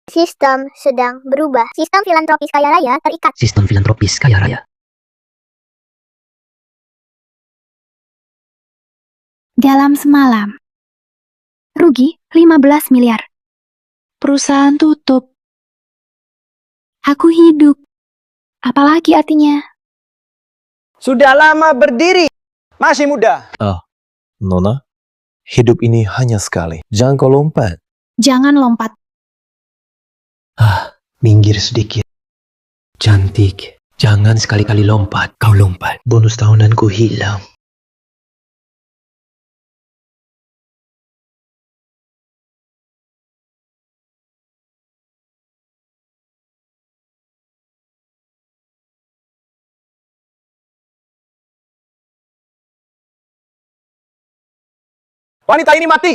Sistem sedang berubah. Sistem filantropis kaya raya terikat. Sistem filantropis kaya raya. Dalam semalam. Rugi 15 miliar. Perusahaan tutup. Aku hidup. Apalagi artinya? Sudah lama berdiri, masih muda. Nona, hidup ini hanya sekali. Jangan kau lompat. Jangan lompat. Minggir sedikit. Cantik. Jangan sekali-kali lompat. Kau lompat. Bonus tahunanku hilang. Wanita ini mati.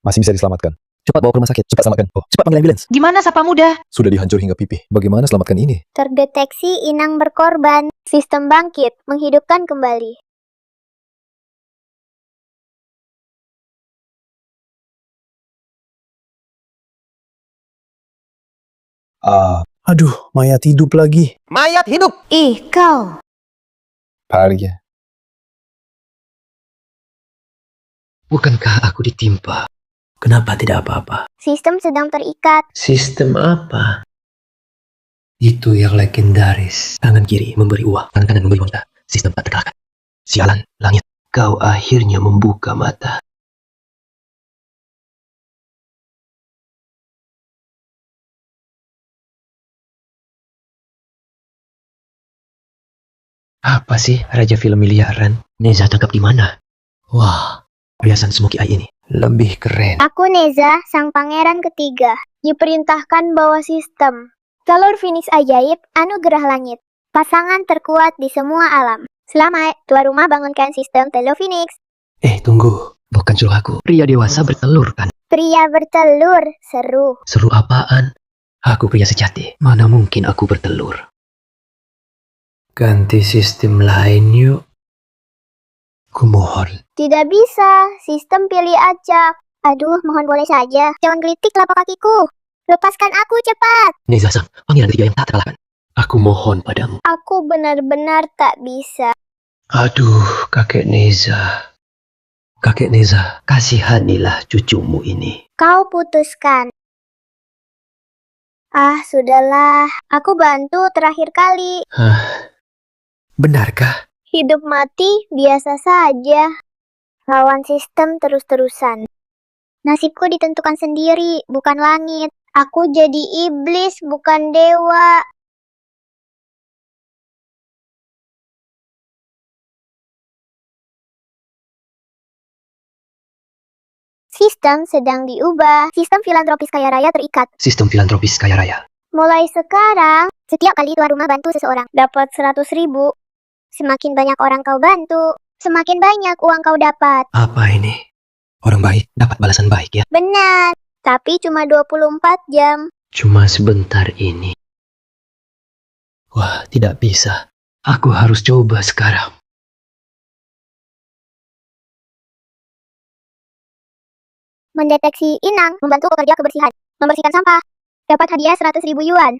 Masih bisa diselamatkan. Cepat bawa ke rumah sakit. Cepat selamatkan. Cepat panggil ambulans. Gimana Sapa Muda? Sudah dihancur hingga pipi. Bagaimana selamatkan ini? Terdeteksi inang berkorban. Sistem bangkit, menghidupkan kembali. Aduh, mayat hidup lagi. Mayat hidup. Ih, kau. Parya. Bukankah aku ditimpa? Kenapa tidak apa-apa? Sistem sedang terikat. Sistem apa? Itu yang legendaris. Tangan kiri memberi uang, tangan kanan memberi wanita. Sistem tak terkalahkan. Sialan, langit. Kau akhirnya membuka mata. Apa sih Raja Film Miliaran? Neza tangkap di mana? Wah, perhiasan Smoky Eye ini lebih keren. Aku Neza, sang pangeran ketiga. Diperintahkan bawa sistem. Telur Phoenix ajaib, anugerah langit. Pasangan terkuat di semua alam. Selamat, tuan rumah bangunkan sistem telur Phoenix. Tunggu. Bukan suruh aku. Pria dewasa bertelur kan? Pria bertelur, seru. Seru apaan? Aku pria sejati. Mana mungkin aku bertelur? Ganti sistem lain yuk. Kumohon. Tidak bisa, sistem pilih acak. Aduh, mohon boleh saja. Jangan gelitik telapak kakiku. Lepaskan aku cepat. Neza sang, pangeran ketiga yang tak terkalahkan. Aku mohon padamu. Aku benar-benar tak bisa. Aduh, kakek Neza. Kakek Neza, kasihanilah cucumu ini. Kau putuskan. Sudahlah. Aku bantu terakhir kali. Benarkah? Hidup mati biasa saja. Lawan sistem terus-terusan. Nasibku ditentukan sendiri, bukan langit. Aku jadi iblis, bukan dewa. Sistem sedang diubah. Sistem filantropis kaya raya terikat. Sistem filantropis kaya raya. Mulai sekarang, setiap kali tuan rumah bantu seseorang, dapat 100.000. Semakin banyak orang kau bantu, semakin banyak uang kau dapat. Apa ini? Orang baik dapat balasan baik ya? Benar, tapi cuma 24 jam. Cuma sebentar ini. Wah, tidak bisa. Aku harus coba sekarang. Mendeteksi inang, membantu pekerja kebersihan, membersihkan sampah. Dapat hadiah 100.000 yuan.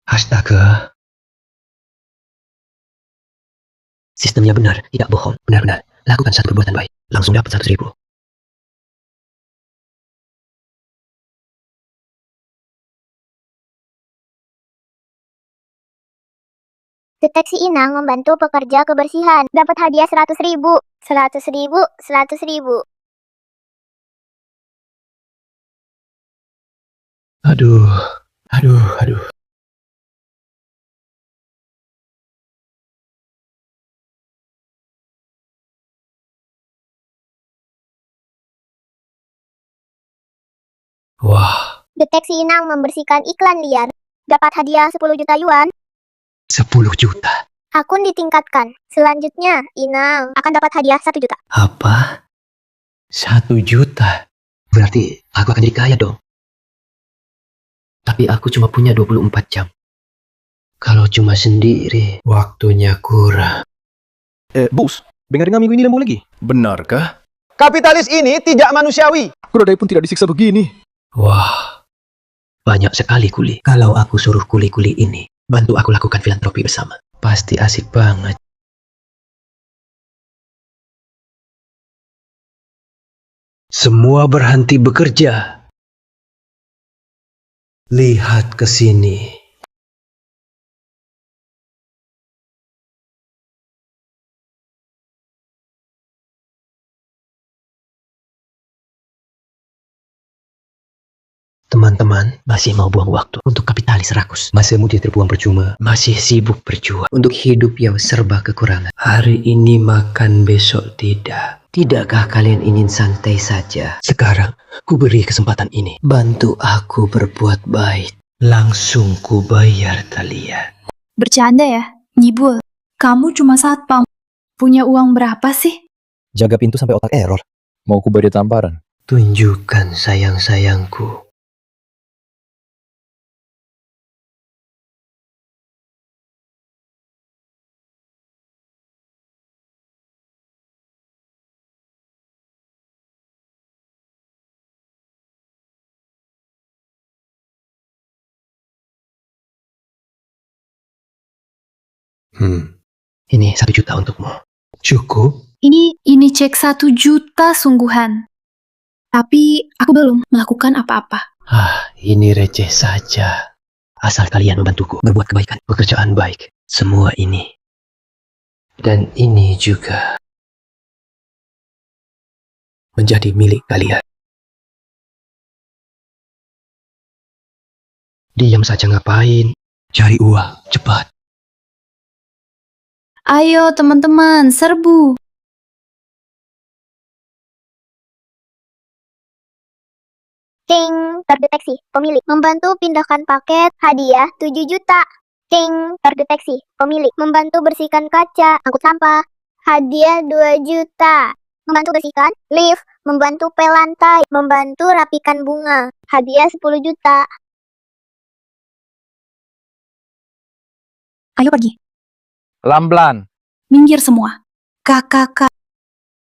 Astaga. Sistemnya benar, tidak bohong. Benar-benar. Lakukan satu perbuatan baik. Langsung dapat 100.000. Deteksi inang membantu pekerja kebersihan. Dapat hadiah 100.000. 100.000, 100.000. Aduh. Wah, Deteksi inang membersihkan iklan liar. Dapat hadiah 10 juta yuan. 10 juta. Akun ditingkatkan. Selanjutnya, inang akan dapat hadiah 1 juta. Apa? 1 juta? Berarti aku akan jadi kaya dong. Tapi aku cuma punya 24 jam. Kalau cuma sendiri, waktunya kurang. Bos, dengar minggu ini lembu lagi. Benarkah? Kapitalis ini tidak manusiawi. Keledai pun tidak disiksa begini. Wah, banyak sekali kuli. Kalau aku suruh kuli-kuli ini bantu aku lakukan filantropi bersama, pasti asik banget. Semua berhenti bekerja. Lihat ke sini. Teman-teman masih mau buang waktu untuk kapitalis rakus. Masa muda terbuang percuma. Masih sibuk berjuang untuk hidup yang serba kekurangan. Hari ini makan, besok tidak. Tidakkah kalian ingin santai saja? Sekarang ku beri kesempatan ini. Bantu aku berbuat baik. Langsung ku bayar kalian. Bercanda ya, Nyibul. Kamu cuma satpam. Punya uang berapa sih? Jaga pintu sampai otak error. Mau ku beri tamparan? Tunjukkan sayang-sayangku. Ini 1 juta untukmu. Cukup? Ini cek 1 juta sungguhan. Tapi aku belum melakukan apa-apa. Ini receh saja. Asal kalian membantuku berbuat kebaikan, pekerjaan baik. Semua ini. Dan ini juga menjadi milik kalian. Diam saja ngapain? Cari uang, cepat. Ayo teman-teman, serbu. Ting, terdeteksi. Pemilik membantu pindahkan paket. Hadiah 7 juta. Ting, terdeteksi. Pemilik membantu bersihkan kaca, angkut sampah. Hadiah 2 juta. Membantu bersihkan lift, membantu pel lantai, membantu rapikan bunga. Hadiah 10 juta. Ayo pergi. Pelan-pelan. Minggir semua. Kakak,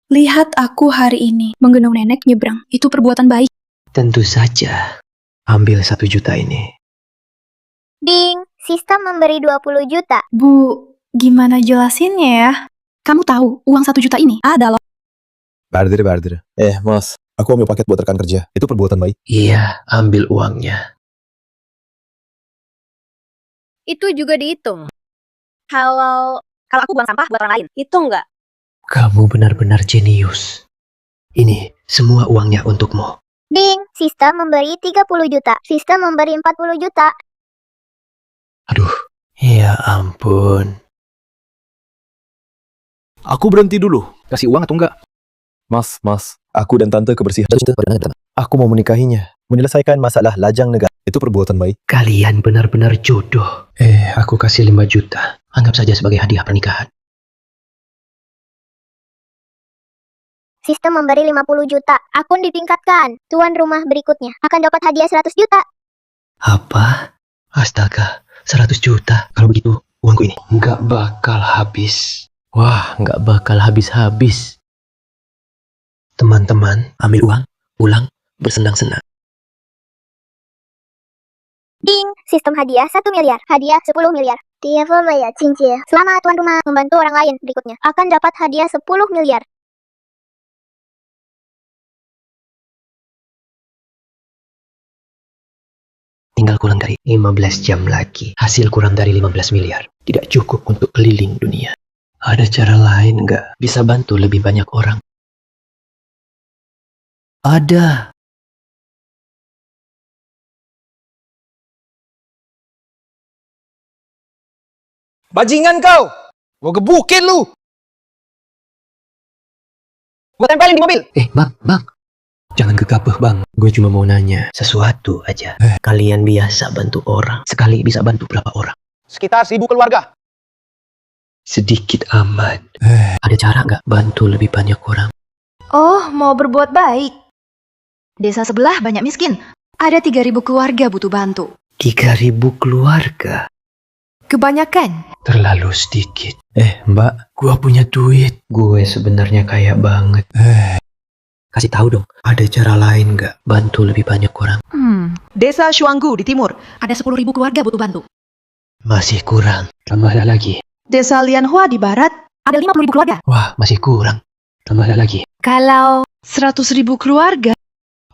lihat aku hari ini menggendong nenek nyebrang. Itu perbuatan baik. Tentu saja. Ambil 1 juta ini. Ding, sistem memberi 20 juta. Bu, gimana jelasinnya ya? Kamu tahu uang 1 juta ini ada loh. Bardir. Mas, aku ambil paket buat rekan kerja. Itu perbuatan baik. Iya, ambil uangnya. Itu juga dihitung. Kalau aku buang sampah buat orang lain, itu enggak. Kamu benar-benar jenius. Ini semua uangnya untukmu. Ding, sistem memberi 30 juta. Sistem memberi 40 juta. Aduh, ya ampun. Aku berhenti dulu. Kasih uang atau enggak? Mas, aku dan tante kebersihan. Aku mau menikahinya. Menyelesaikan masalah lajang negara. Itu perbuatan baik. Kalian benar-benar jodoh. Aku kasih 5 juta. Anggap saja sebagai hadiah pernikahan. Sistem memberi 50 juta. Akun ditingkatkan. Tuan rumah berikutnya akan dapat hadiah 100 juta. Apa? Astaga, 100 juta. Kalau begitu, uangku ini nggak bakal habis. Wah, nggak bakal habis-habis. Teman-teman, ambil uang, pulang, bersenang-senang. Ding, sistem hadiah 1 miliar. Hadiah 10 miliar. Selamat tuan rumah membantu orang lain berikutnya akan dapat hadiah 10 miliar. Tinggal kurang dari 15 jam lagi. Hasil kurang dari 15 miliar. Tidak cukup untuk keliling dunia. Ada cara lain nggak? Bisa bantu lebih banyak orang? Ada. Bajingan kau. Gua gebukin lu. Gua tempelin di mobil. Bang. Jangan gegabah, Bang. Gue cuma mau nanya sesuatu aja. Kalian biasa bantu orang. Sekali bisa bantu berapa orang? Sekitar 1000 keluarga. Sedikit amat. Ada cara nggak bantu lebih banyak orang? Oh, mau berbuat baik. Desa sebelah banyak miskin. Ada 3.000 keluarga butuh bantu. 3.000 keluarga? Kebanyakan. Terlalu sedikit. Mbak, gua punya duit. Gue sebenarnya kaya banget. Kasih tahu dong, ada cara lain nggak? Bantu lebih banyak orang. Desa Shuanggu di timur. Ada 10.000 keluarga butuh bantu. Masih kurang. Tambahlah lagi. Desa Lianhua di barat. Ada 50.000 keluarga. Wah, masih kurang. Tambahlah lagi. Kalau 100.000 keluarga.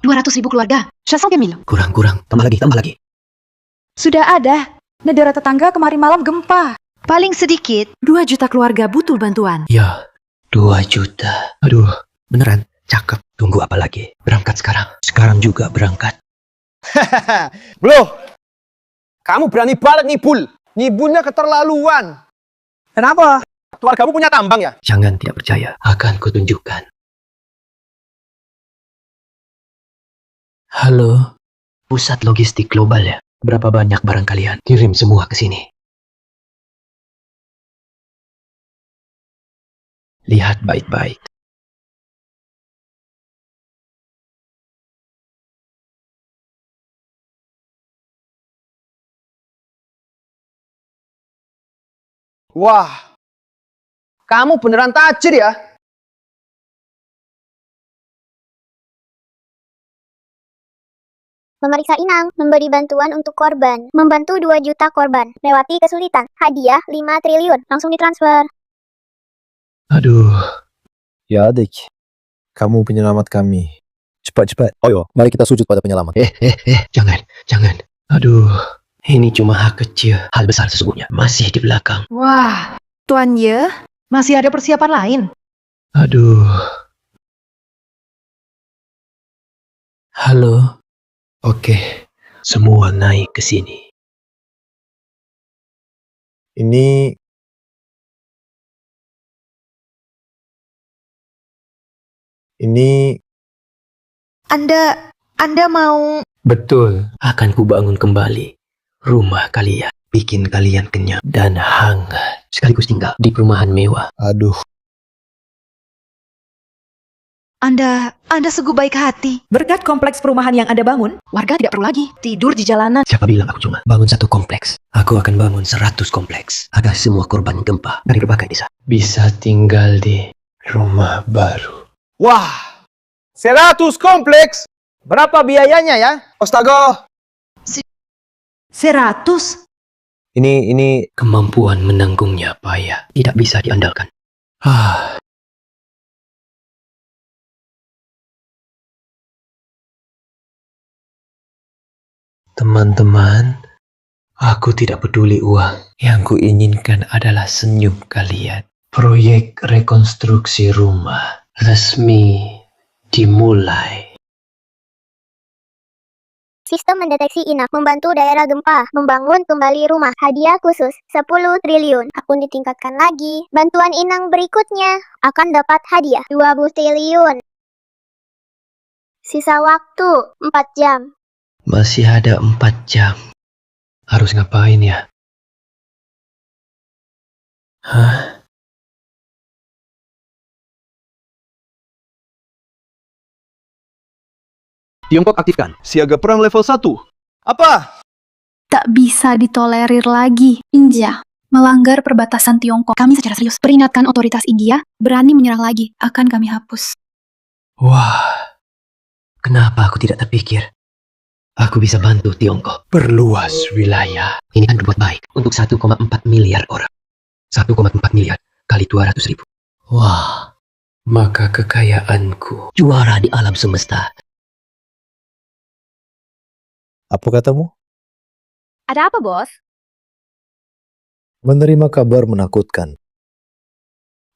200.000 keluarga. 500.000. Kurang. Tambah lagi. Sudah ada. Negara tetangga kemarin malam gempa. Paling sedikit 2 juta keluarga butuh bantuan. Ya, 2 juta. Aduh, beneran. Cakep. Tunggu apa lagi? Berangkat sekarang. Sekarang juga berangkat. Bro, kamu berani banget nibul. Nibulnya keterlaluan. Kenapa? Keluargamu punya tambang ya? Jangan tidak percaya. Akan kutunjukkan. Halo, pusat logistik global ya? Berapa banyak barang kalian? Kirim semua ke sini. Lihat baik-baik. Wah, kamu beneran tajir ya? Memeriksa inang, memberi bantuan untuk korban, membantu 2 juta korban, lewati kesulitan, hadiah 5 triliun, langsung ditransfer. Aduh, Ya adik, kamu penyelamat kami. Cepat. Ayo, mari kita sujud pada penyelamat. jangan. Aduh, ini cuma hal kecil. Hal besar sesungguhnya masih di belakang. Wah, Tuan Ye, masih ada persiapan lain. Aduh. Halo. Oke, semua naik ke sini. Ini Anda mau... Betul, akan kubangun kembali rumah kalian. Bikin kalian kenyang dan hangat. Sekaligus tinggal di perumahan mewah. Aduh, Anda sungguh baik hati. Berkat kompleks perumahan yang Anda bangun, warga tidak perlu lagi tidur di jalanan. Siapa bilang aku cuma bangun 1 kompleks? Aku akan bangun 100 kompleks. Agar semua korban gempa dari berbagai desa bisa tinggal di rumah baru. Wah, 100 kompleks. Berapa biayanya ya? Astaga. 100? ini Kemampuan menanggungnya payah. Tidak bisa diandalkan. Teman-teman, aku tidak peduli uang. Yang kuinginkan adalah senyum kalian. Proyek rekonstruksi rumah resmi dimulai. Sistem mendeteksi inap, membantu daerah gempa, membangun kembali rumah, hadiah khusus 10 triliun, akun ditingkatkan lagi. Bantuan inang berikutnya akan dapat hadiah 20 triliun. Sisa waktu 4 jam. Masih ada 4 jam. Harus ngapain ya? Hah? Tiongkok aktifkan siaga perang level 1. Apa? Tak bisa ditolerir lagi. India melanggar perbatasan Tiongkok. Kami secara serius peringatkan otoritas India berani menyerang lagi. Akan kami hapus. Wah, kenapa aku tidak terpikir? Aku bisa bantu Tiongkok perluas wilayah. Ini kan berbuat baik untuk 1,4 miliar orang. 1,4 miliar kali 200.000. Wah, maka kekayaanku juara di alam semesta. Apa katamu? Ada apa, Bos? Menerima kabar menakutkan.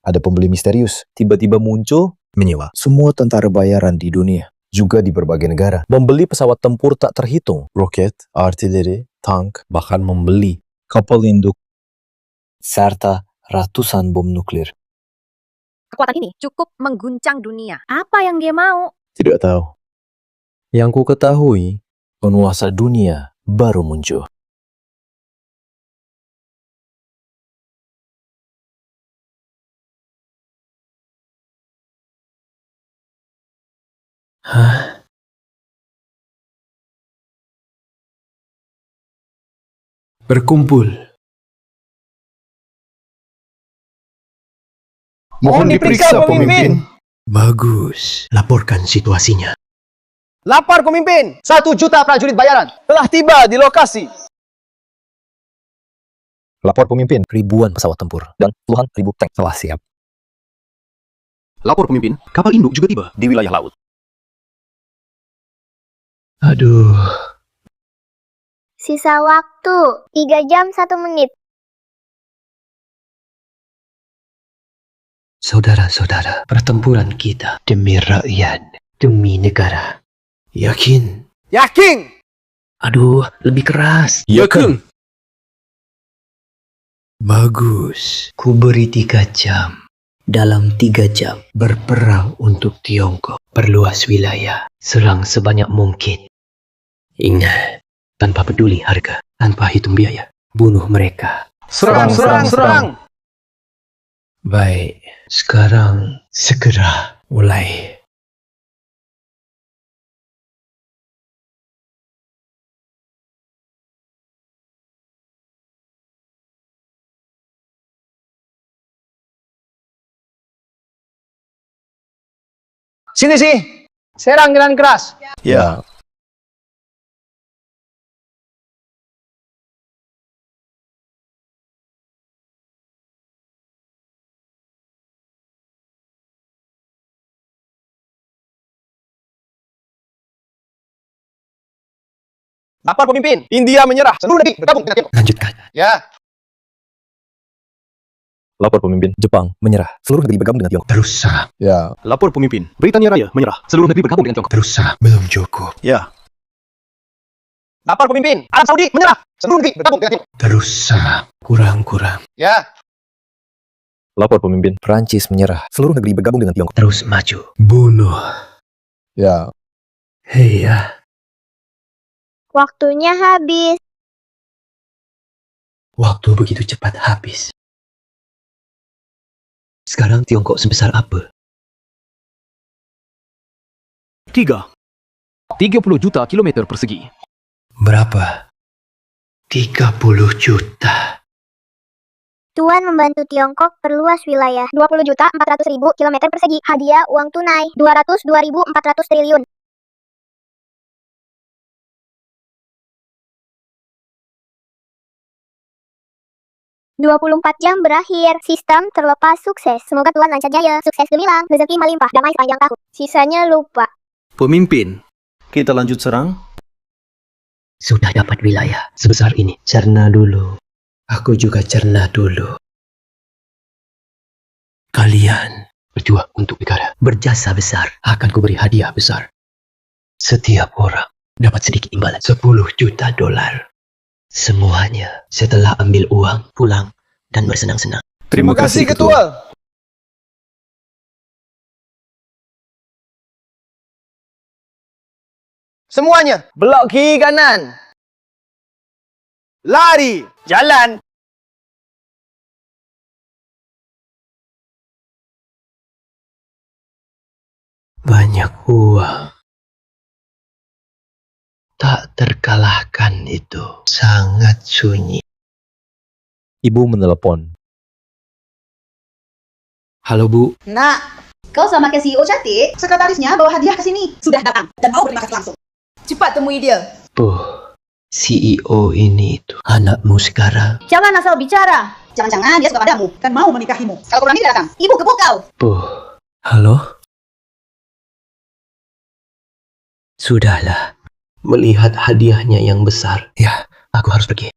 Ada pembeli misterius tiba-tiba muncul menyewa semua tentara bayaran di dunia, juga di berbagai negara. Membeli pesawat tempur tak terhitung, roket, artileri, tank, bahkan membeli kapal induk serta ratusan bom nuklir. Kekuatan ini cukup mengguncang dunia. Apa yang dia mau? Tidak tahu. Yang ku ketahui, penguasa dunia baru muncul. Hah? Berkumpul. Mohon diperiksa, pemimpin. Bagus. Laporkan situasinya. Lapor pemimpin. 1 juta prajurit bayaran telah tiba di lokasi. Lapor pemimpin, ribuan pesawat tempur dan puluhan ribu tank telah siap. Lapor pemimpin, kapal induk juga tiba di wilayah laut. Aduh. Sisa waktu 3 jam 1 menit. Saudara-saudara, pertempuran kita demi rakyat, demi negara. Yakin? Yakin. Aduh, lebih keras. Yakin. Bagus. Ku beri 3 jam. Dalam 3 jam, berperang untuk Tiongkok. Perluas wilayah. Serang sebanyak mungkin. Ingat, tanpa peduli harga, tanpa hitung biaya. Bunuh mereka. Serang, serang, serang. Baik, sekarang segera mulai. Sini sih. Serang dengan keras. Ya. Lapor pemimpin. India menyerah. Seluruh negeri bergabung dengan Tiongkok. Lanjutkan. Ya. Lapor pemimpin, Jepang menyerah. Seluruh negeri bergabung dengan Tiongkok. Terus serang. Ya. Lapor pemimpin, Britania Raya menyerah. Seluruh negeri bergabung dengan Tiongkok. Terus serang. Belum cukup. Ya. Lapor pemimpin. Arab Saudi menyerah. Seluruh negeri bergabung dengan Tiongkok. Terus serang. Kurang-kurang. Ya. Lapor pemimpin, Prancis menyerah. Seluruh negeri bergabung dengan Tiongkok. Terus maju. Bunuh. Ya. Hei ya. Waktunya habis. Waktu begitu cepat habis. Sekarang Tiongkok sebesar apa? 30 juta kilometer persegi. Berapa? 30 juta. Tuan membantu Tiongkok perluas wilayah 20.400.000 kilometer persegi. Hadiah uang tunai 202.400 triliun. 24 jam berakhir. Sistem terlepas sukses. Semoga Tuan lancar jaya. Sukses gemilang. Rezeki melimpah. Damai sepanjang tahun. Sisanya lupa. Pemimpin, kita lanjut serang. Sudah dapat wilayah sebesar ini. Cerna dulu. Aku juga cerna dulu. Kalian berjuang untuk negara. Berjasa besar. Akan kuberi hadiah besar. Setiap orang dapat sedikit imbalan. 10 juta dolar. Semuanya setelah ambil uang, pulang, dan bersenang-senang. Terima kasih, Ketua. Semuanya belok kiri kanan. Lari, jalan. Banyak uang. Tak terkalahkan itu. Sangat sunyi. Ibu menelepon. Halo Bu, Nak, kau sama ke CEO cantik, sekretarisnya bawa hadiah ke sini. Sudah datang dan mau berterima kasih langsung. Cepat temui dia. Bu, CEO ini itu anakmu sekarang. Jangan asal bicara. Jangan-jangan dia suka padamu dan mau menikahimu. Kalau kurang ini datang, ibu gebuk kau. Bu, halo? Sudahlah, melihat hadiahnya yang besar. Ya, aku harus pergi.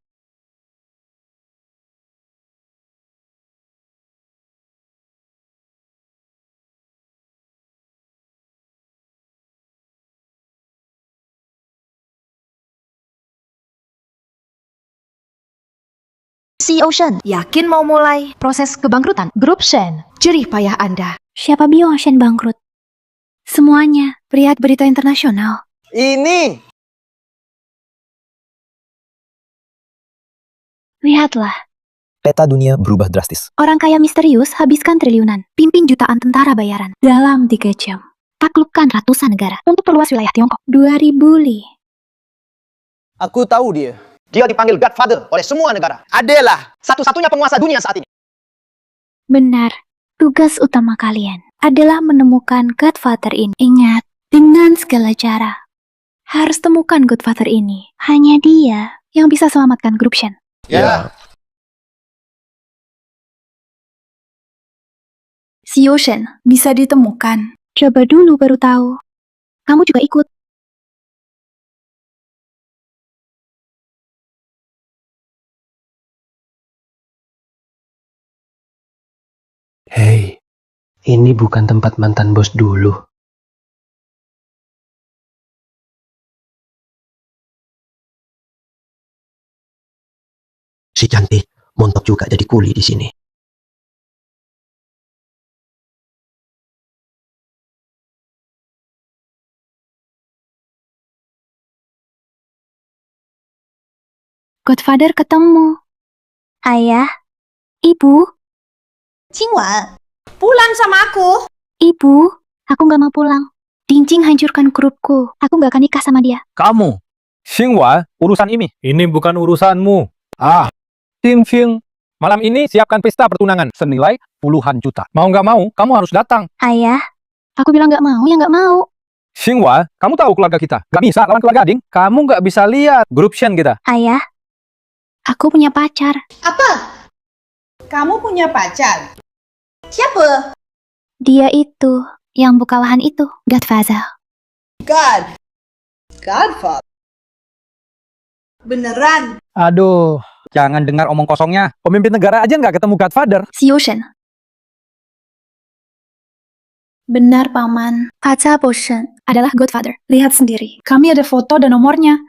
CEO Shen, yakin mau mulai proses kebangkrutan grup Shen? Jerih payah Anda. Siapa bilang Shen bangkrut? Semuanya, lihat berita internasional. Ini. Lihatlah, Peta dunia berubah drastis. orang kaya misterius habiskan triliunan, pimpin jutaan tentara bayaran dalam 3 jam. Taklukkan ratusan negara untuk perluas wilayah Tiongkok. 2000 li. Aku tahu dia. Dia dipanggil Godfather oleh semua negara. Adalah satu-satunya penguasa dunia saat ini. Benar, tugas utama kalian adalah menemukan Godfather ini. Ingat, dengan segala cara, harus temukan Godfather ini. Hanya dia yang bisa selamatkan grup Shen. Ya. Si Shen bisa ditemukan. Coba dulu baru tahu. Kamu juga ikut. Hei, ini bukan tempat mantan bos dulu. Si cantik, montok juga jadi kuli di sini. Godfather ketemu. Ayah, ibu, Qingwan, pulang sama aku. ibu, aku nggak mau pulang. Dingjing hancurkan grupku. Aku nggak akan nikah sama dia. Kamu, Xinghua, urusan ini. Ini bukan urusanmu. Tim Xing, malam ini siapkan pesta pertunangan senilai puluhan juta. Mau nggak mau, kamu harus datang. Ayah, aku bilang nggak mau, ya nggak mau. Xinghua, kamu tahu keluarga kita. Nggak bisa lawan keluarga Ding. Kamu nggak bisa lihat grup Shen kita. Ayah, aku punya pacar. Apa? Kamu punya pacar? Siapa? Dia itu, yang buka lahan itu, Godfather. Godfather. Beneran? Aduh, jangan dengar omong kosongnya. Pemimpin negara aja nggak ketemu Godfather. Si Shen. Benar, Paman. Kaca Shen adalah Godfather. Lihat sendiri. Kami ada foto dan nomornya.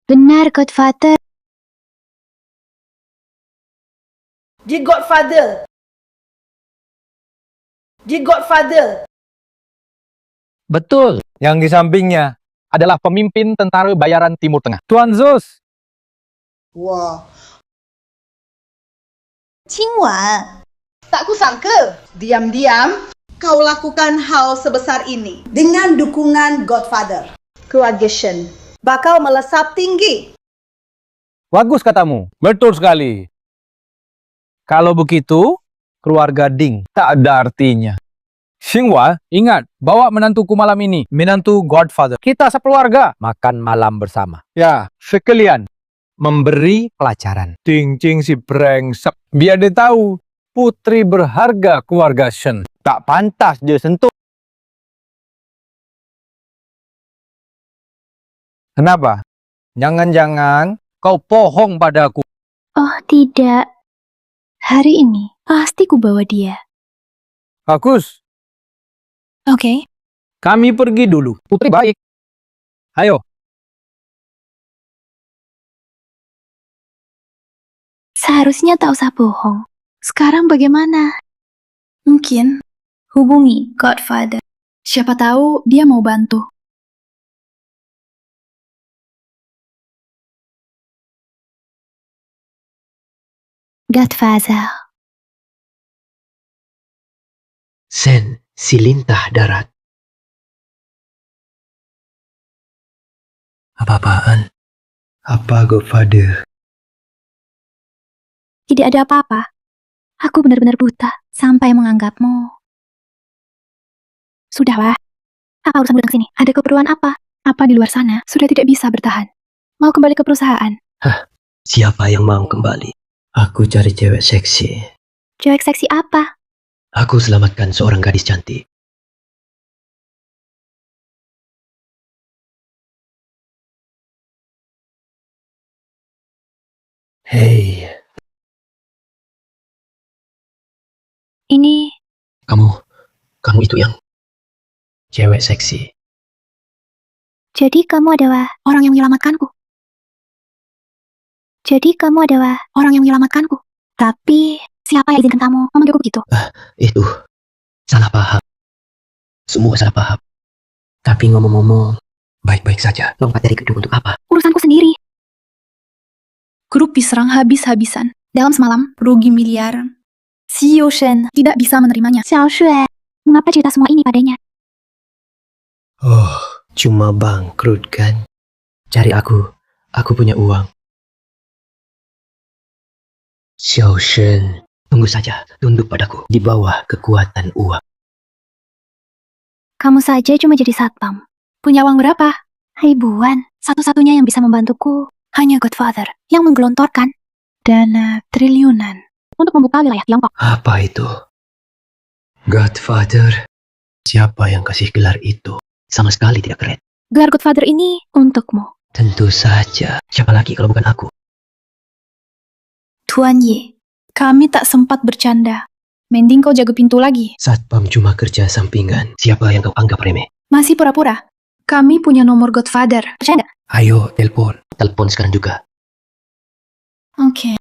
Benar, Godfather. The Godfather. The Godfather. Betul. Yang di sampingnya adalah pemimpin tentara bayaran Timur Tengah. Tuan Zeus. Wah. Qingwan, tak kusangka diam-diam kau lakukan hal sebesar ini dengan dukungan Godfather. Keluarga Shen bakal melesat tinggi. Bagus katamu. Betul sekali. Kalau begitu, keluarga Ding tak ada artinya. Xinghua, ingat, bawa menantuku malam ini, menantu Godfather. Kita sekeluarga makan malam bersama. Ya, sekalian memberi pelajaran. Cing-cing si brengsek. Biar dia tahu, putri berharga keluarga Shen. Tak pantas dia sentuh. Kenapa? Jangan-jangan kau bohong padaku. Oh, tidak. Hari ini, pasti ku bawa dia. Bagus. Oke. Kami pergi dulu. Putri baik. Ayo. Seharusnya tak usah bohong. Sekarang bagaimana? Mungkin hubungi Godfather. Siapa tahu dia mau bantu. Godfather. Sen, si lintah darat. Apa-apaan? Apa, Godfather? Tidak ada apa-apa. Aku benar-benar buta sampai menganggapmu. Sudahlah. Apa urusan budak sini? Ada keperluan apa? Apa di luar sana sudah tidak bisa bertahan? Mau kembali ke perusahaan? Siapa yang mau kembali? Aku cari cewek seksi. Cewek seksi apa? Aku selamatkan seorang gadis cantik. Hei, Ini kamu itu yang cewek seksi. jadi kamu adalah orang yang menyelamatkanku. Tapi siapa yang izinkan kamu memanggilku begitu? Itu salah paham. Semua salah paham. Tapi ngomong-ngomong, baik-baik saja. Lompat dari gedung untuk apa? Urusanku sendiri. Grup diserang habis-habisan. Dalam semalam, rugi miliaran. Si Shen tidak bisa menerimanya. Xiao Shui, mengapa cerita semua ini padanya? Oh, cuma bangkrut kan? Cari aku punya uang. Xiao Shen, tunggu saja, tunduk padaku di bawah kekuatan uang. Kamu saja cuma jadi satpam. Punya uang berapa? Ribuan. Satu-satunya yang bisa membantuku hanya Godfather yang menggelontorkan dana triliunan untuk membuka wilayah Tiongkok. Apa itu? Godfather? Siapa yang kasih gelar itu? Sama sekali tidak keren. Gelar Godfather ini untukmu. Tentu saja. Siapa lagi kalau bukan aku? Tuan Ye, kami tak sempat bercanda. Mending kau jaga pintu lagi. Satpam cuma kerja sampingan. Siapa yang kau anggap remeh? Masih pura-pura. Kami punya nomor Godfather. Percaya nggak? Ayo, telepon. Telepon sekarang juga. Oke.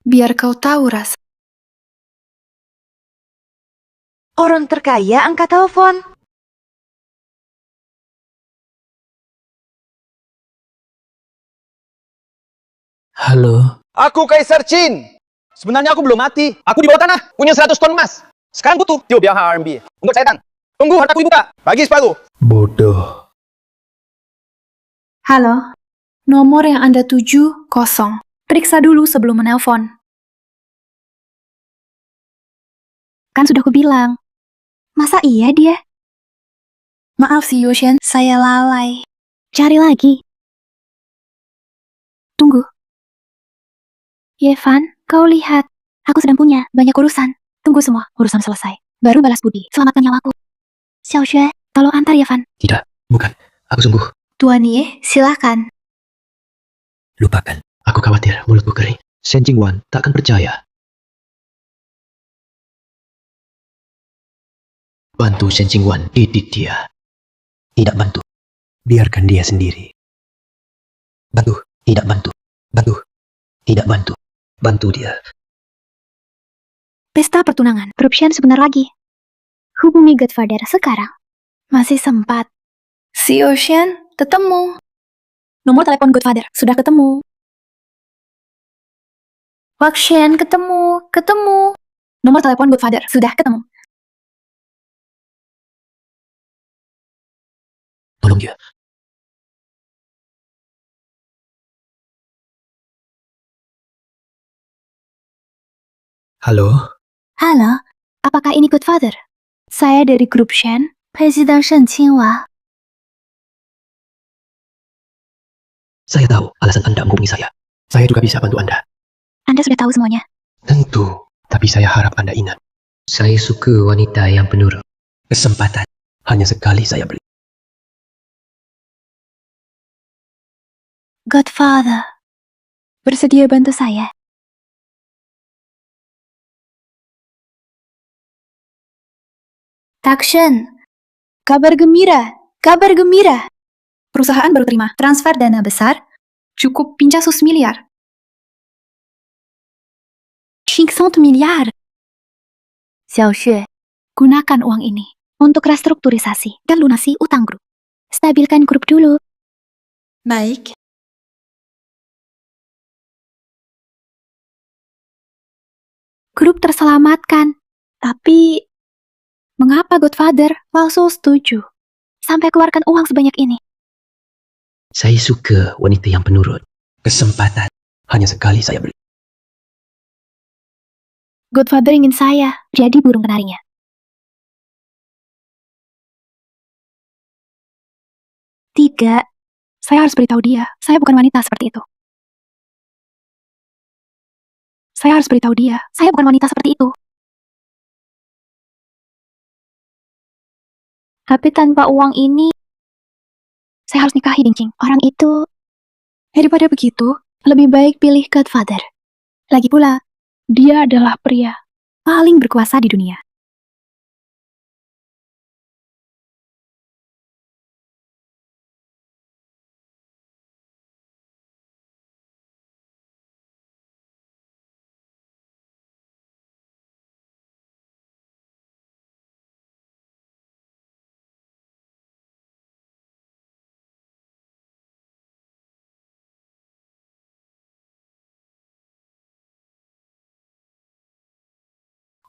Biar kau tahu rasa. Orang terkaya angkat telepon. Halo? Aku Kaisar Qin. Sebenarnya aku belum mati. Aku di bawah tanah, punya 100 ton emas. Sekarang butuh 9 RMB untuk setan. Tunggu hartaku dibuka. Bagi separuh. Bodoh. Halo? Nomor yang Anda tuju kosong. Periksa dulu sebelum menelpon. Kan sudah kubilang. Masa iya dia? Maaf si Yoshen, saya lalai. Cari lagi. Tunggu. Yevan, kau lihat. Aku sedang punya banyak urusan. Tunggu semua, urusan selesai. Baru balas budi, selamatkan nyawaku. Xiaoxue, tolong antar Yevan. Tidak, bukan. Aku sungguh. Tuan Ye, silakan. Lupakan. Aku khawatir mulutku kering. Shen Jingwan tak akan percaya. Bantu Shen Jingwan, didik dia. Tidak bantu. Biarkan dia sendiri. Bantu. Tidak bantu. Bantu. Tidak bantu. Bantu dia. Pesta pertunangan. Eruption sebentar lagi. Hubungi Godfather sekarang. Masih sempat. Si Ocean, ketemu. Nomor telepon Godfather, sudah ketemu. Wakshen, ketemu. Nomor telepon Godfather, sudah ketemu. Tolong dia. Halo? Halo, apakah ini Godfather? Saya dari grup Shen, Presiden Shen Qinghua. Saya tahu alasan Anda menghubungi saya. Saya juga bisa bantu Anda. Anda sudah tahu semuanya. Tentu, tapi saya harap Anda ingat. Saya suka wanita yang penurut. Kesempatan hanya sekali saya beri. Godfather, bersedia bantu saya? Takshen, kabar gembira. Perusahaan baru terima transfer dana besar, cukup pincang 100 miliar. 500 miliar. Xiaoxue, gunakan uang ini untuk restrukturisasi dan lunasi utang grup. Stabilkan grup dulu. Baik. Grup terselamatkan. Tapi, mengapa Godfather langsung setuju? Sampai keluarkan uang sebanyak ini. Saya suka wanita yang penurut. Kesempatan hanya sekali saya beri. Godfather ingin saya jadi burung kenarinya. Tidak, saya harus beritahu dia. Saya bukan wanita seperti itu. Saya harus beritahu dia. Saya bukan wanita seperti itu. Tapi tanpa uang ini, saya harus nikahi Dingqing. Orang itu, daripada begitu, lebih baik pilih Godfather. Lagi pula, dia adalah pria paling berkuasa di dunia.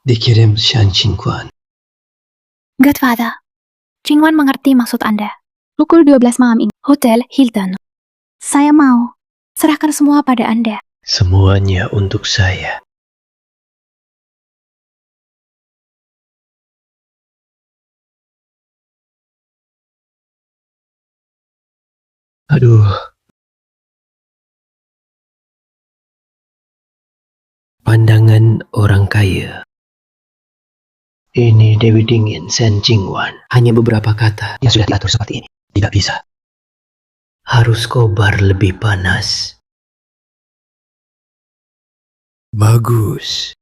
Dikirim Shen Jingwan. Godfather, Qingwan mengerti maksud Anda. Pukul 12 malam ini, Hotel Hilton. Saya mau serahkan semua pada Anda. Semuanya untuk saya. Aduh. Pandangan orang kaya. Ini Dewi Dingin Sen Jingwan. Hanya beberapa kata yang sudah diatur seperti ini. Tidak bisa. Harus kobar lebih panas. Bagus.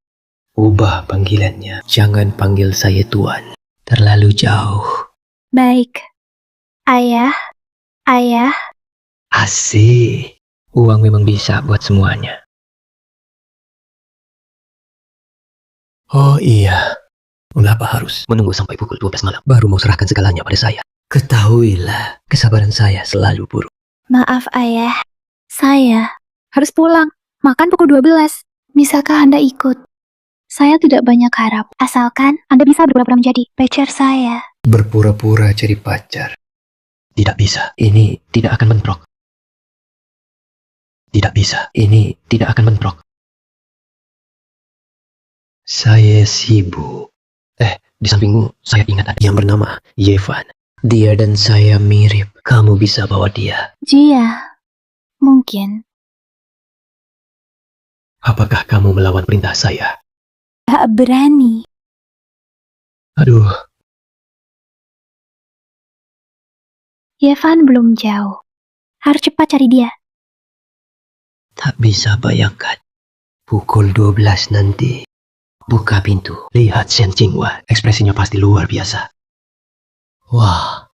Ubah panggilannya. Jangan panggil saya Tuan. Terlalu jauh. Baik. Ayah. Ayah. Asik. Uang memang bisa buat semuanya. Oh iya. Mengapa harus menunggu sampai pukul 12 malam baru mau serahkan segalanya pada saya? Ketahuilah, kesabaran saya selalu buruk. Maaf, Ayah. Saya harus pulang. Makan pukul 12. Bisakah Anda ikut? Saya tidak banyak harap. Asalkan Anda bisa berpura-pura menjadi pacar saya. Berpura-pura jadi pacar. Tidak bisa. Ini tidak akan bentrok. Tidak bisa. Ini tidak akan bentrok. Saya sibuk. Di sampingmu saya ingat ada yang bernama Yevan. Dia dan saya mirip. Kamu bisa bawa dia. Jia. Mungkin. Apakah kamu melawan perintah saya? Tak berani. Aduh. Yevan belum jauh. Harus cepat cari dia. Tak bisa bayangkan. Pukul 12 nanti. Buka pintu. Lihat Sen Jingwan. Ekspresinya pasti luar biasa. Wah.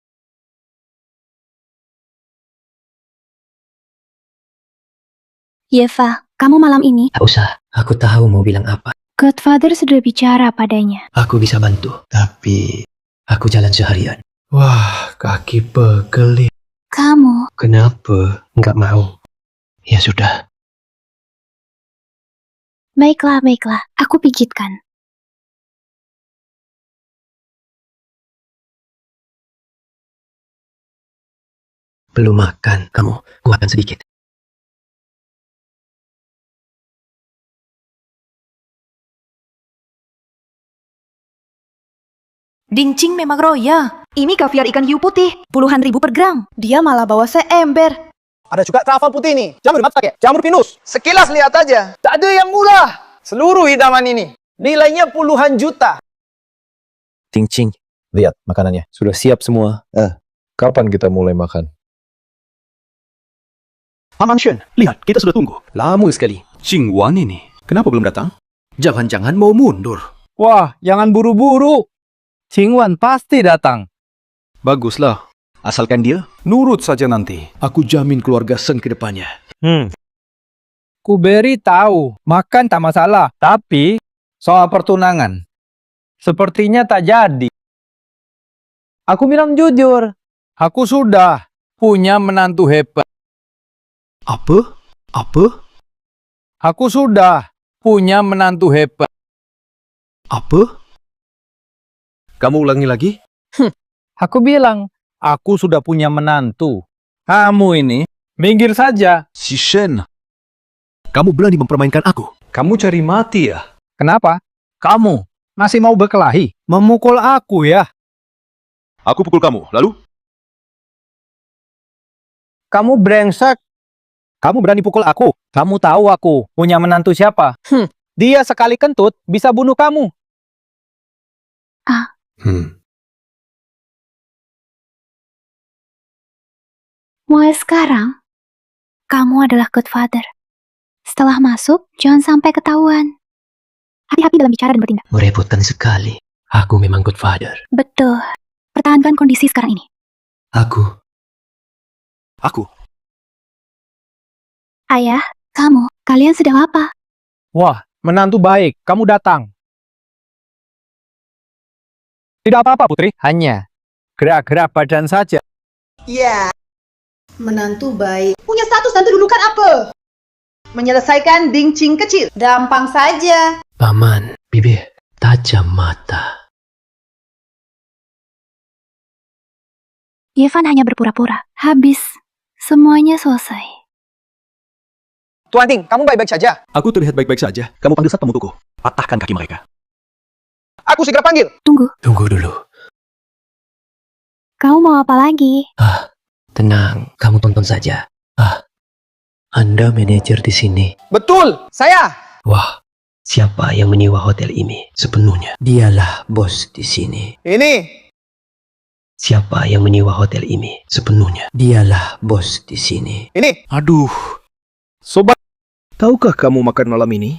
Yeva, kamu malam ini? Tak usah. Aku tahu mau bilang apa. Godfather sudah bicara padanya. Aku bisa bantu. Tapi aku jalan seharian. Wah, kaki pegel. Kamu? Kenapa? Nggak mau. Ya sudah. Baiklah, baiklah. Aku pijitkan. Belum makan. Kamu kuatkan sedikit. Dingcing memang roya. Ini kaviar ikan hiu putih, puluhan ribu per gram. Dia malah bawa seember. Ada juga truffle putih nih. Jamur matsake, jamur pinus. Sekilas lihat aja. Tak ada yang murah. Seluruh hidangan ini. Nilainya puluhan juta. Ting-cing, lihat makanannya. Sudah siap semua. Kapan kita mulai makan? Paman Shen, lihat, kita sudah tunggu. Lama sekali. Jingwan ini, kenapa belum datang? Jangan-jangan mau mundur. Wah, jangan buru-buru. Jingwan pasti datang. Baguslah. Asalkan dia nurut saja nanti. Aku jamin keluarga Seng ke depannya. Ku beri tahu, makan tak masalah. Tapi, soal pertunangan, sepertinya tak jadi. Aku bilang jujur, aku sudah punya menantu hebat. Apa? Apa? Aku sudah punya menantu hebat. Apa? Kamu ulangi lagi? Aku bilang, aku sudah punya menantu. Kamu ini, minggir saja. Si Shen, kamu berani mempermainkan aku? Kamu cari mati ya? Kenapa? Kamu masih mau berkelahi? Memukul aku ya? Aku pukul kamu, lalu? Kamu brengsek. Kamu berani pukul aku? Kamu tahu aku punya menantu siapa? Dia sekali kentut bisa bunuh kamu. Mulai sekarang, kamu adalah Godfather. Setelah masuk, jangan sampai ketahuan. Hati-hati dalam bicara dan bertindak. Merepotkan sekali. Aku memang Godfather. Betul. Pertahankan kondisi sekarang ini. Aku. Ayah, kamu, kalian sedang apa? Wah, menantu baik. Kamu datang. Tidak apa-apa, Putri. Hanya gerak-gerak badan saja. Ya, menantu baik. Punya status dan kedudukan apa? Menyelesaikan dingcing kecil. Gampang saja. Paman, bibir, tajam mata. Yevan hanya berpura-pura. Habis. Semuanya selesai. Tuan Ting, kamu baik-baik saja? Aku terlihat baik-baik saja. Kamu panggil satpam untukku. Patahkan kaki mereka. Aku segera panggil. Tunggu, Tunggu dulu. Kamu mau apa lagi? Tenang, kamu tonton saja. Anda manajer di sini. Betul, saya. Wah, siapa yang menyewa hotel ini sepenuhnya? Dialah bos di sini. Ini. Siapa yang menyewa hotel ini sepenuhnya? Dialah bos di sini. Ini. Aduh. Sobat, tahukah kamu makan malam ini?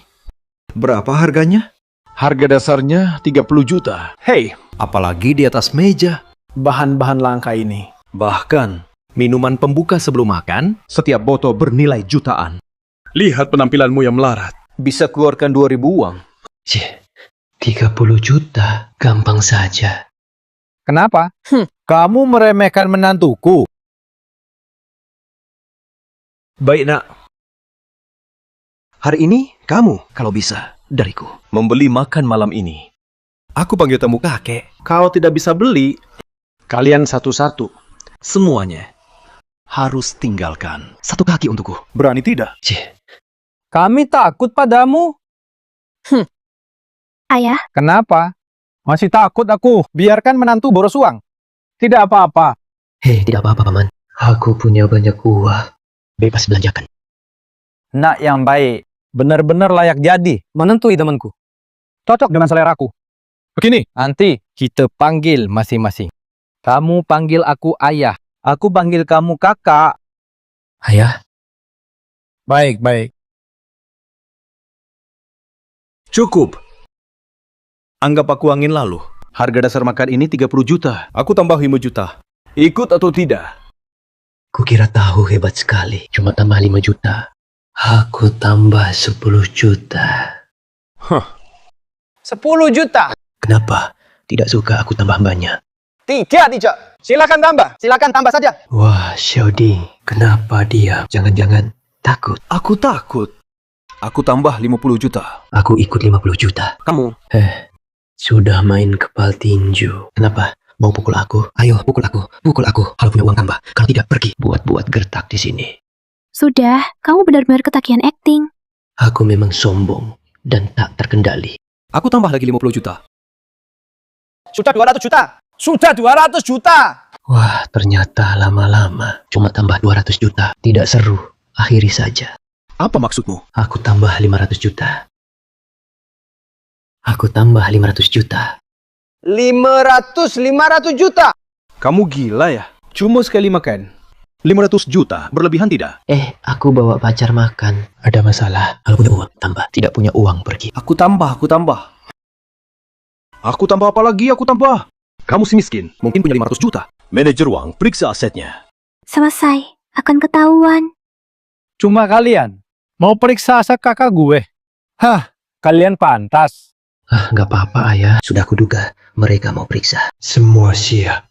Berapa harganya? Harga dasarnya 30 juta. Hei, apalagi di atas meja. Bahan-bahan langka ini. Bahkan, minuman pembuka sebelum makan, setiap botol bernilai jutaan. Lihat penampilanmu yang melarat. Bisa keluarkan 2.000 uang. 30 juta, gampang saja. Kenapa? Kamu meremehkan menantuku. Baik, nak. Hari ini, kamu, kalau bisa, dariku. Membeli makan malam ini. Aku panggil tamu kakek. Kau tidak bisa beli. Kalian satu-satu. Semuanya harus tinggalkan. Satu kaki untukku. Berani tidak? Kami takut padamu. Ayah, Kenapa? Masih takut aku. Biarkan menantu boros uang. Tidak apa-apa. Hei, tidak apa-apa, Paman. Aku punya banyak uang. Bebas belanjakan. Nak yang baik. Benar-benar layak jadi menentu temanku. Cocok dengan seleraku. Begini, nanti kita panggil masing-masing. Kamu panggil aku ayah. Aku panggil kamu kakak. Ayah, Baik. Cukup. Anggap aku angin lalu. Harga dasar makan ini 30 juta. Aku tambah 5 juta. Ikut atau tidak? kukira tahu hebat sekali. Cuma tambah 5 juta. Aku tambah 10 juta. 10 juta. Kenapa? Tidak suka aku tambah banyak. Tidak. Silakan tambah saja. Wah, Xiaoding, kenapa dia? Jangan-jangan takut. Aku takut. Aku tambah 50 juta. Aku ikut 50 juta. Kamu? Sudah main kepal tinju. Kenapa? Mau pukul aku? Ayo, pukul aku. Kalau punya uang tambah. Kalau tidak, pergi. Buat-buat gertak di sini. sudah, kamu benar-benar ketagihan acting. Aku memang sombong dan tak terkendali. Aku tambah lagi 50 juta. Sudah 200 juta. Sudah 200 juta. Wah, ternyata lama-lama. Cuma tambah 200 juta. Tidak seru. Akhiri saja. Apa maksudmu? Aku tambah 500 juta. Aku tambah 500 juta. 500 juta. Kamu gila ya? Cuma sekali makan. 500 juta, berlebihan tidak? Aku bawa pacar makan. Ada masalah. Kalau punya uang, tambah. Tidak punya uang, pergi. Aku tambah. Aku tambah apa lagi? Aku tambah. Kamu si miskin, mungkin punya 500 juta. Manajer uang, periksa asetnya. selesai. Akan ketahuan. Cuma kalian mau periksa aset kakak gue. Kalian pantas. Nggak apa-apa, ayah. Sudah kuduga. Mereka mau periksa. Semua siap.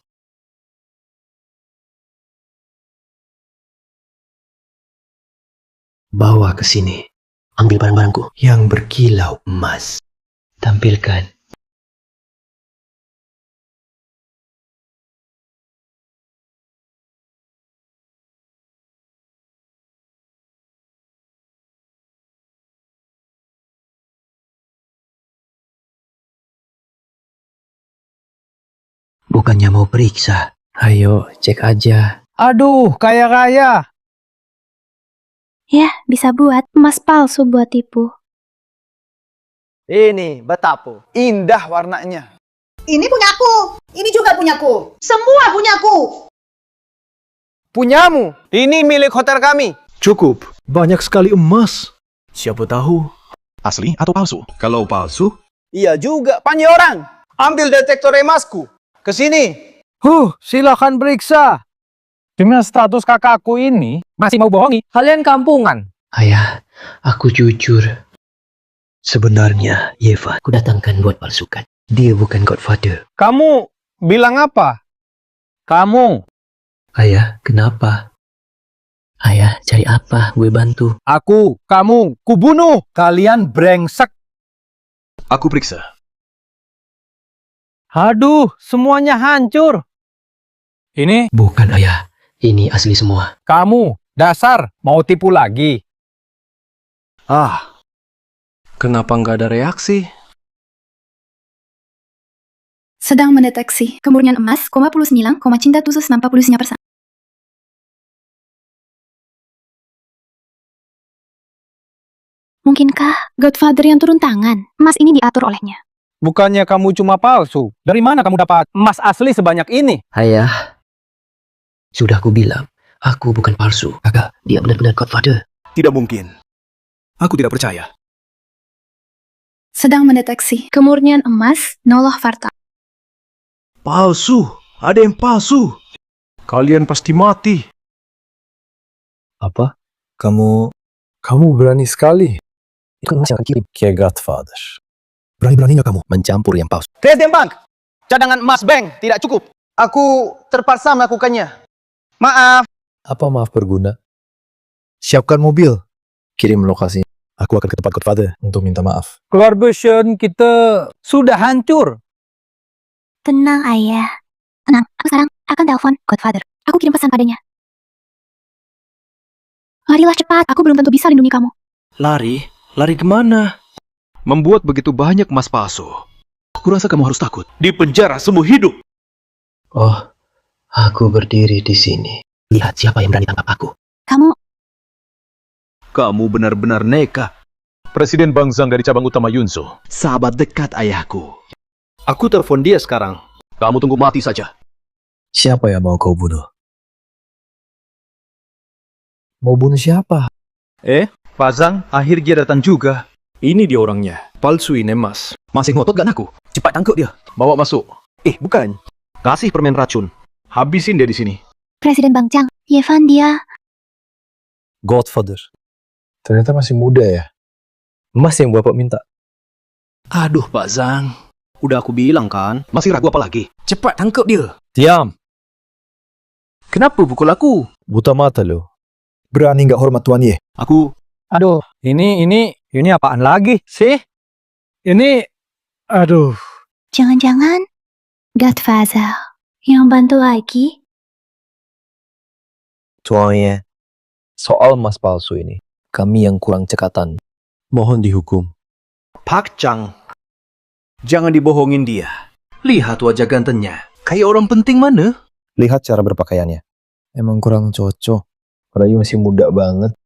Bawa ke sini. Ambil barang-barangku yang berkilau emas. Tampilkan. Bukannya mau periksa. Ayo, cek aja. Aduh, kaya-kaya. Ya, bisa buat emas palsu buat tipu. Ini betapa indah warnanya. Ini punyaku. Ini juga punyaku. Semua punyaku. Punyamu. Ini milik hotel kami. Cukup, banyak sekali emas. Siapa tahu asli atau palsu? Kalau palsu, Iya juga. Panggil orang. Ambil detektor emasku. Kesini. Silakan periksa. Dengan status kakakku ini, masih mau bohongi? Kalian kampungan. Ayah, aku jujur. Sebenarnya, Yeva, aku datangkan buat palsukan. Dia bukan Godfather. Kamu bilang apa? Kamu. Ayah, kenapa? Ayah, cari apa? Gue bantu. Aku, kamu, kubunuh. Kalian brengsek. aku periksa. Aduh, semuanya hancur. Ini, Bukan, ayah. Ini asli semua. kamu, dasar, mau tipu lagi. Kenapa nggak ada reaksi? Sedang mendeteksi kemurnian emas, 29, cinta khusus 69%. Mungkinkah Godfather yang turun tangan? Emas ini diatur olehnya. Bukannya kamu cuma palsu? Dari mana kamu dapat emas asli sebanyak ini? Ayah, sudah aku bilang, aku bukan palsu. Kakak, dia benar-benar Godfather. Tidak mungkin. Aku tidak percaya. Sedang mendeteksi kemurnian emas, Noloh Varta. Palsu. Ada yang palsu. Kalian pasti mati. Apa? Kamu berani sekali. Itu emas yang akan kirim ke Godfather. Berani-beraninya kamu mencampur yang palsu. Presiden Bank, cadangan emas bank tidak cukup. Aku terpaksa melakukannya. Maaf. Apa maaf berguna? Siapkan mobil. Kirim lokasinya. Aku akan ke tempat Godfather untuk minta maaf. Keluarga Shen kita sudah hancur. Tenang, Ayah. Tenang, aku sekarang akan telepon Godfather. Aku kirim pesan padanya. Larilah cepat, aku belum tentu bisa lindungi kamu. Lari? Lari kemana? Membuat begitu banyak emas palsu. Aku rasa kamu harus takut. Di penjara seumur hidup. Oh, aku berdiri di sini. Lihat siapa yang berani tangkap aku. Kamu benar-benar nekat. Presiden Bang Zhang dari cabang utama Yunsu. Sahabat dekat ayahku. Aku telepon dia sekarang. Kamu tunggu mati saja. Siapa yang mau kau bunuh? Mau bunuh siapa? Pak Zhang akhirnya datang juga. Ini dia orangnya. Palsuin emas. Masih ngotot gak aku? Cepat tangkap dia. Bawa masuk. Bukan. Kasih permen racun. Habisin dia di sini. Presiden Bang Zhang, Yevan dia. Godfather. Ternyata masih muda ya. Emas yang bapak minta. Aduh Pak Zhang. Udah aku bilang kan. Masih ragu apa lagi? Cepat tangkap dia. Diam. Kenapa pukul aku? Buta mata lo. Berani nggak hormat Tuan Ye? Aku... Aduh, ini apaan lagi sih? Aduh. Jangan-jangan Godfather yang bantu lagi? Tuan Ye, soal emas palsu ini, kami yang kurang cekatan. Mohon dihukum. Pak Chang, jangan dibohongin dia. Lihat wajah gantengnya. Kayak orang penting mana? Lihat cara berpakaiannya. Emang kurang cocok. Rayu masih muda banget.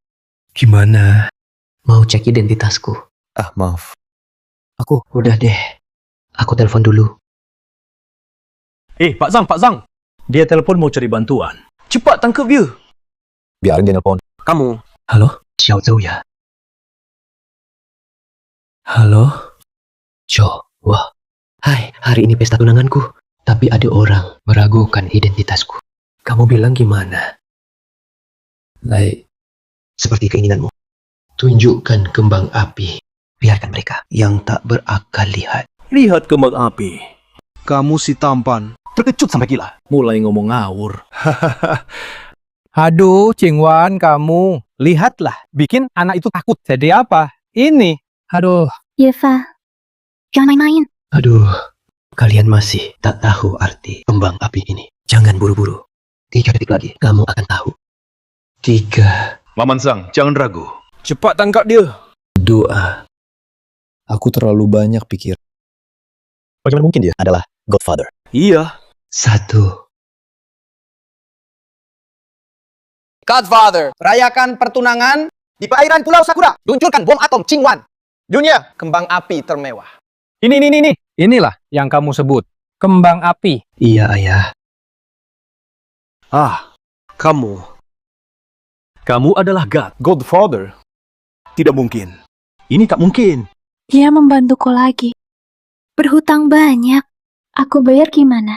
Gimana? Mau cek identitasku? Maaf. Udah deh. Aku telepon dulu. Pak Zhang. Dia telepon mau cari bantuan. Cepat tangkap dia. Biarin dia telepon. Kamu. Halo? Xiao Zhou ya? Halo? Jo, wah. Hai, hari ini pesta tunanganku. Tapi ada orang meragukan identitasku. Kamu bilang gimana? Seperti keinginanmu. Tunjukkan kembang api. Biarkan mereka yang tak berakal lihat. Lihat kembang api. Kamu si tampan. Terkejut sampai gila. Mulai ngomong ngawur. Aduh, Cingwan, kamu. Lihatlah, bikin anak itu takut. Jadi apa? Ini. Aduh. Yeva, jangan main-main. Aduh, kalian masih tak tahu arti kembang api ini. Jangan buru-buru. 3 detik lagi, kamu akan tahu. 3, Maman Zhang, jangan ragu. Cepat tangkap dia. 2. Aku terlalu banyak pikir. Bagaimana mungkin dia adalah Godfather? Iya. 1. Godfather, rayakan pertunangan di perairan Pulau Sakura. Luncurkan bom atom Qingwan. Dunia, kembang api termewah. Ini. Inilah yang kamu sebut. Kembang api. Iya, Ayah. Kamu adalah Godfather. Tidak mungkin. Ini tak mungkin. Dia membantuku lagi. Berhutang banyak. Aku bayar gimana?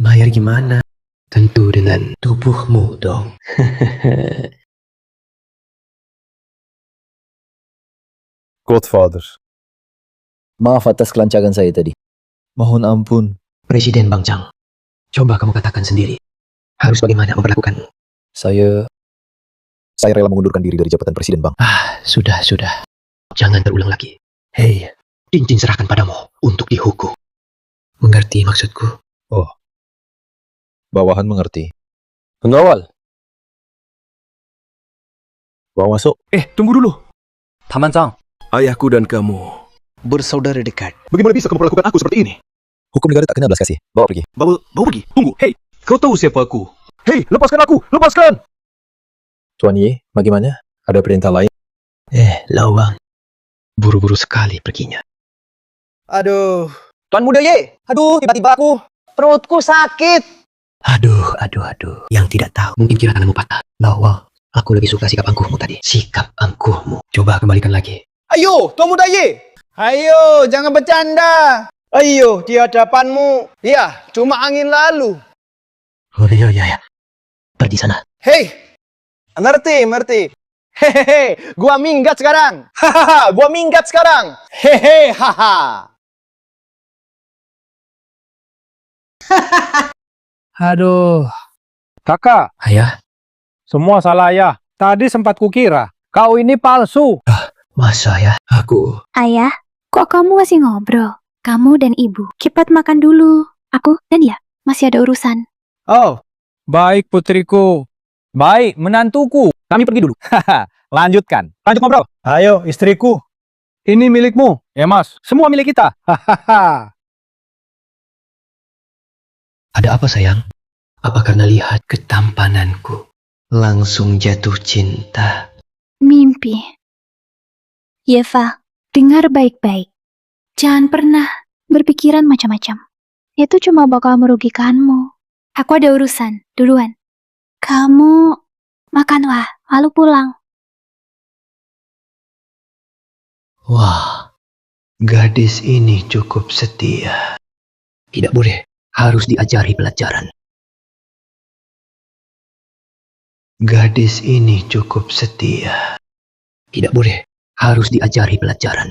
Bayar gimana? Tentu dengan tubuhmu dong. Godfather. Maaf atas kelancaran saya tadi. Mohon ampun. Presiden Bang Zhang, coba kamu katakan sendiri. Harus bagaimana memperlakukan? Saya rela mengundurkan diri dari jabatan Presiden Bang. Sudah. Jangan terulang lagi. Hei, cincin serahkan padamu untuk dihukum. Mengerti maksudku? Oh. Bawahan mengerti. Pengawal. Bawa masuk. Tunggu dulu. Paman-cang. Ayahku dan kamu bersaudara dekat. Bagaimana bisa kamu perlakukan aku seperti ini? Hukum negara tak kenal belas kasih. Bawa pergi. Bawa pergi? Tunggu. Hei, kau tahu siapa aku? Hei, lepaskan aku! Lepaskan! Tuan Ye, bagaimana? Ada perintah lain? Lawang. Buru-buru sekali perginya. Aduh. Tuan Muda Ye. Aduh, tiba-tiba perutku sakit. Aduh. Yang tidak tahu, mungkin kira tanganmu patah. Lawang, aku lebih suka sikap angkuhmu tadi. Sikap angkuhmu. Coba kembalikan lagi. Ayo, Tuan Muda Ye. Ayo, jangan bercanda. Ayo, di hadapanmu. Ya, cuma angin lalu. Oh iya. Pergi sana. Hei, ngerti. Hehehe, gua minggat sekarang. Hahaha, gua minggat sekarang. Hehe, haha. Aduh. Kakak, Ayah, semua salah ayah. Tadi sempat kukira kau ini palsu. masa ya? Aku... Ayah, kok kamu masih ngobrol? Kamu dan ibu, cepat makan dulu. Aku dan dia masih ada urusan. Oh, baik putriku. Baik, menantuku. Kami pergi dulu. Lanjutkan. Lanjut ngobrol. Ayo, istriku. Ini milikmu. Ya, Mas. Semua milik kita. Hahaha. Ada apa sayang? Apa karena lihat ketampananku langsung jatuh cinta? Mimpi. Yeva, dengar baik-baik. Jangan pernah berpikiran macam-macam. Itu cuma bakal merugikanmu. Aku ada urusan. Duluan. Kamu makanlah, lalu pulang. Wah, gadis ini cukup setia. Tidak boleh, harus diajari pelajaran. Gadis ini cukup setia. Tidak boleh, harus diajari pelajaran.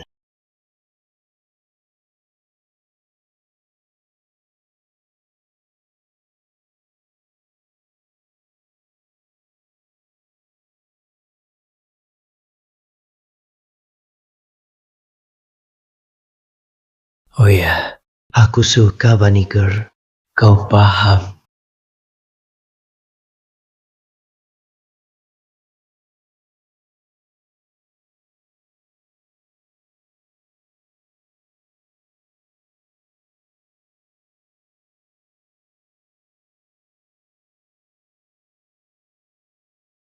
Oh ya, aku suka Bunny Girl. Kau paham?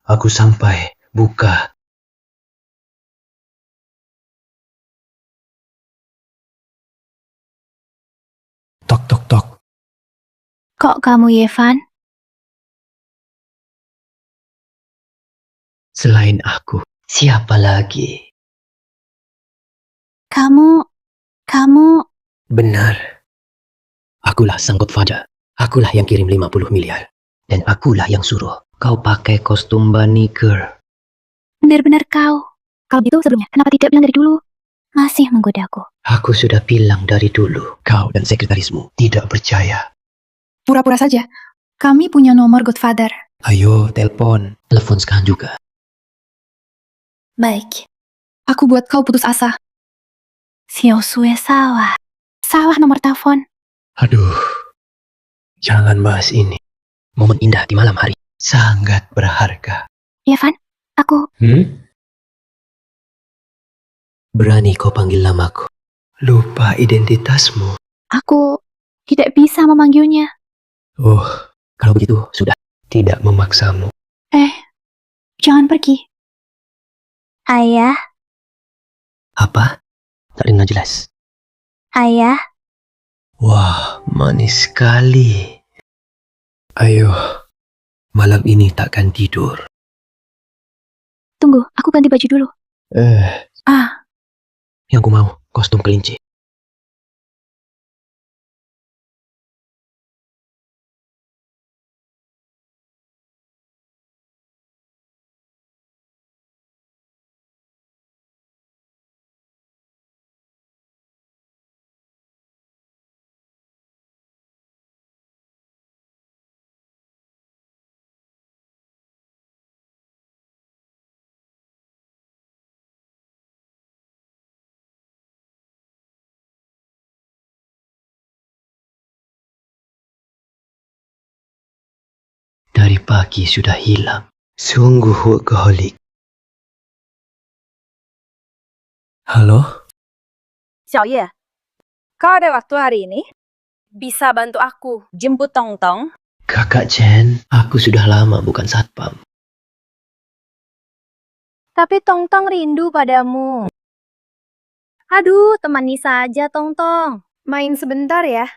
Aku sampai, buka. Tok, tok, tok. Kok kamu, Yevan? Selain aku, siapa lagi? Kamu... Benar. Akulah sang Godfather. Akulah yang kirim 50 miliar. Dan akulah yang suruh kau pakai kostum Bunny Girl. Benar-benar kau. Kalau gitu sebelumnya, kenapa tidak bilang dari dulu? Masih menggodaku. Aku sudah bilang dari dulu, kau dan sekretarismu tidak percaya. Pura-pura saja. Kami punya nomor Godfather. Ayo, telepon. Telepon sekarang juga. Baik. Aku buat kau putus asa. Xiaosue salah. Salah nomor telepon. Aduh, jangan bahas ini. Momen indah di malam hari. Sangat berharga. Yevan, aku... Berani kau panggil namaku. Lupa identitasmu. Aku tidak bisa memanggilnya. Oh, kalau begitu sudah. Tidak memaksamu. Jangan pergi. Ayah, Apa? Tak dengar jelas. ayah, Wah, manis sekali. Ayo, malam ini takkan tidur. tunggu, aku ganti baju dulu. Yang ku mau, kostum kelinci. Dari pagi sudah hilang. Sungguh workaholic. Halo? Xiaoye, kau ada waktu hari ini? Bisa bantu aku jemput Tongtong? Kakak Chen, aku sudah lama bukan satpam. Tapi Tongtong rindu padamu. Aduh, temani saja Tongtong. Main sebentar ya.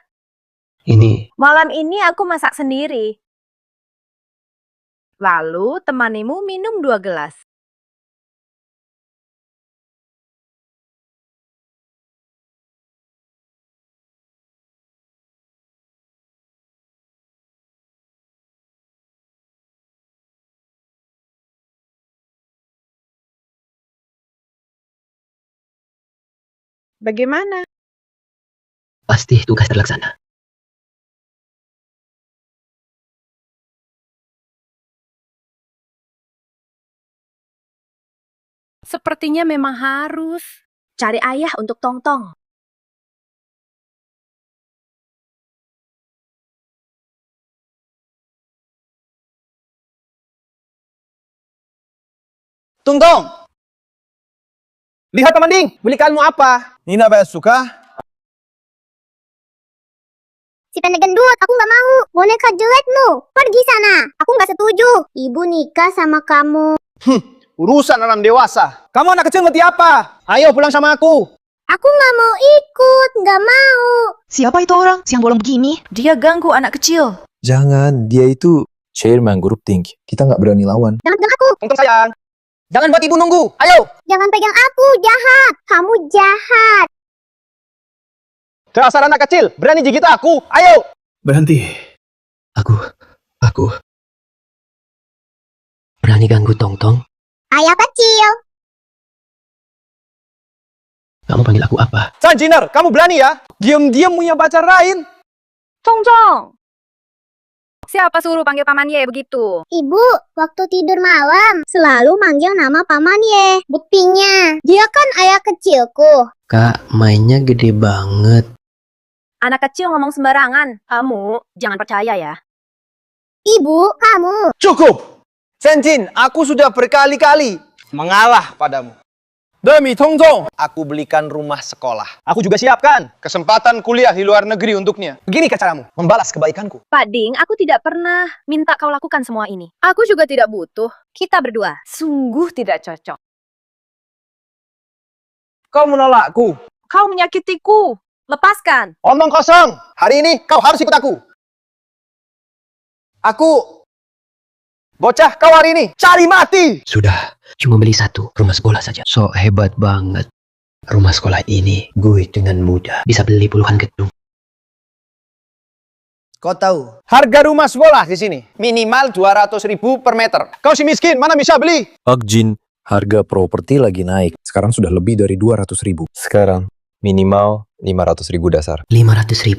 Ini, Malam ini aku masak sendiri. Lalu temanimu minum 2 gelas. Bagaimana? pasti tugas terlaksana. Sepertinya memang harus cari ayah untuk Tongtong. Tungtong! Lihat teman Ding, belikanmu apa? Nina banyak suka? Si pendek gendut, aku nggak mau. Boneka jelekmu, pergi sana. Aku nggak setuju. Ibu nikah sama kamu. Urusan orang dewasa. Kamu anak kecil ngerti apa? Ayo pulang sama aku. Aku nggak mau ikut, nggak mau. Siapa itu orang siang bolong begini? Dia ganggu anak kecil. Jangan, dia itu chairman grup tinggi. Kita nggak berani lawan. Jangan pegang aku. Tungtong sayang. Jangan buat ibu nunggu. Ayo. Jangan pegang aku, jahat. Kamu jahat. Dasar anak kecil, berani gigit aku. Ayo. Berhenti. Aku berani ganggu Tongtong? Ayah kecil. Kamu panggil aku apa? San Jiner, kamu berani ya? Diam-diam punya pacar lain. Tongtong! Siapa suruh panggil Paman Ye begitu? Ibu, waktu tidur malam selalu manggil nama Paman Ye. Buktinya, dia kan ayah kecilku. Kak, mainnya gede banget. Anak kecil ngomong sembarangan. Kamu jangan percaya ya. Ibu, kamu. Cukup. Senjin, aku sudah berkali-kali mengalah padamu. Demi Tongtong, aku belikan rumah sekolah. Aku juga siapkan kesempatan kuliah di luar negeri untuknya. Begini caramu, membalas kebaikanku. Pak Ding, aku tidak pernah minta kau lakukan semua ini. Aku juga tidak butuh. Kita berdua sungguh tidak cocok. Kau menolakku. Kau menyakitiku. Lepaskan. Omong kosong. Hari ini kau harus ikut aku. Bocah kau hari ini cari mati. Sudah, cuma beli satu rumah sekolah saja. So hebat banget. Rumah sekolah ini gue dengan mudah bisa beli puluhan gedung. Kau tahu harga rumah sekolah di sini minimal 200.000 per meter. Kau si miskin mana bisa beli? Jin, harga properti lagi naik. Sekarang sudah lebih dari 200.000. Sekarang minimal 500.000 dasar. 500.000.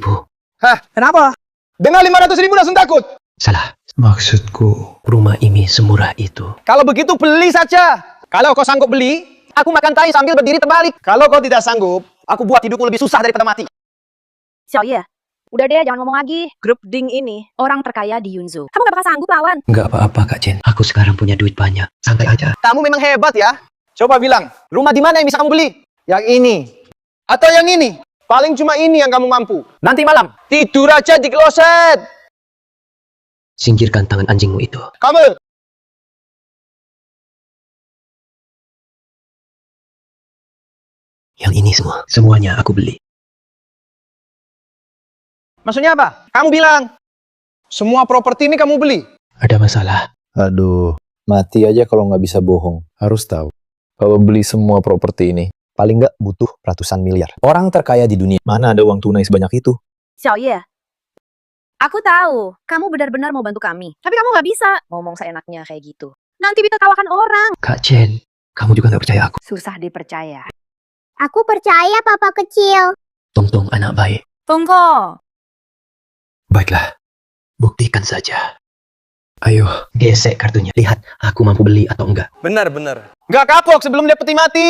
Hah, kenapa? Dengan 500.000 langsung takut. Salah. Maksudku, rumah ini semurah itu. Kalau begitu beli saja. Kalau kau sanggup beli, aku makan tai sambil berdiri terbalik. Kalau kau tidak sanggup, aku buat hidupmu lebih susah daripada mati. Xiaoye, udah deh jangan ngomong lagi. Grup Ding ini orang terkaya di Yunzhou. Kamu gak bakal sanggup lawan. Nggak apa-apa Kak Chen. Aku sekarang punya duit banyak. Santai aja. Kamu memang hebat ya. Coba bilang, rumah di mana yang bisa kamu beli? Yang ini. Atau yang ini? Paling cuma ini yang kamu mampu. Nanti malam, tidur aja di kloset. Singkirkan tangan anjingmu itu. Kamu. Yang ini semua. Semuanya aku beli. Maksudnya apa? Kamu bilang, semua properti ini kamu beli. Ada masalah? Aduh, mati aja kalau nggak bisa bohong. Harus tahu, kalau beli semua properti ini, paling nggak butuh ratusan miliar. Orang terkaya di dunia, mana ada uang tunai sebanyak itu? Xiaoye, aku tahu kamu benar-benar mau bantu kami. Tapi kamu gak bisa ngomong seenaknya kayak gitu. Nanti bisa kalahkan orang. Kak Chen, kamu juga nggak percaya aku. Susah dipercaya. Aku percaya papa kecil. Tongtong anak baik. Tunggu. Baiklah, buktikan saja. Ayo, gesek kartunya. Lihat, aku mampu beli atau enggak. Benar-benar. Nggak kapok sebelum dia peti mati.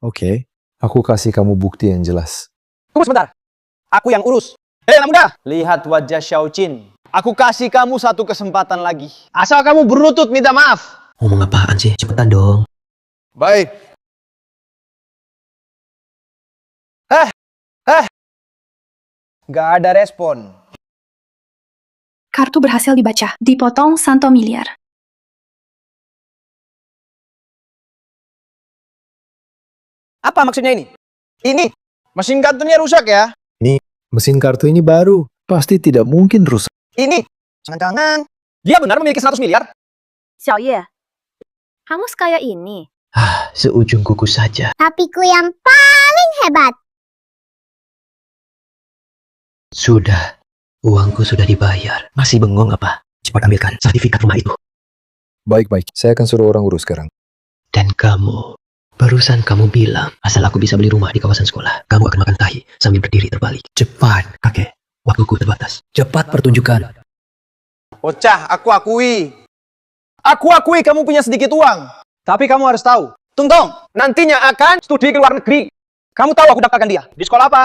Oke, aku kasih kamu bukti yang jelas. Tunggu sebentar. Aku yang urus. Hei anak muda, lihat wajah Xiao Qin. Aku kasih kamu satu kesempatan lagi. Asal kamu berlutut minta maaf. Ngomong apaan sih? Cepetan dong. Baik. Gak ada respon. Kartu berhasil dibaca. Dipotong 1 miliar. Apa maksudnya ini? Ini, mesin kartunya rusak ya? Mesin kartu ini baru. Pasti tidak mungkin rusak. Ini, jangan-jangan dia benar memiliki 100 miliar? Xiaoye, kamu sekaya ini. Seujung kuku saja. Tapi ku yang paling hebat. Sudah. Uangku sudah dibayar. Masih bengong apa? Cepat ambilkan sertifikat rumah itu. Baik-baik, saya akan suruh orang urus sekarang. Dan kamu, barusan kamu bilang, asal aku bisa beli rumah di kawasan sekolah, kamu akan makan tahi sambil berdiri terbalik. Cepat, kakek. Waktuku terbatas. Cepat pertunjukan. Bocah, aku akui. Aku akui kamu punya sedikit uang. Tapi kamu harus tahu, Tungtong, nantinya akan studi ke luar negeri. Kamu tahu aku daftarkan dia. Di sekolah apa?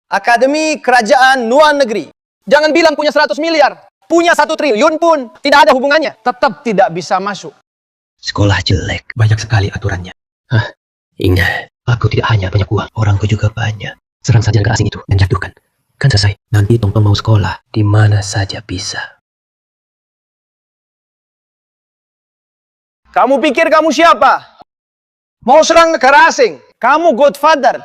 Akademi Kerajaan Luar Negeri. Jangan bilang punya 100 miliar. Punya 1 triliun pun tidak ada hubungannya. Tetap tidak bisa masuk. Sekolah jelek, banyak sekali aturannya. Ingat, aku tidak hanya banyak uang, orangku juga banyak. Serang saja negara asing itu dan jatuhkan. Kan selesai. Nanti Tongtong mau sekolah, di mana saja bisa. Kamu pikir kamu siapa? Mau serang negara asing? Kamu Godfather.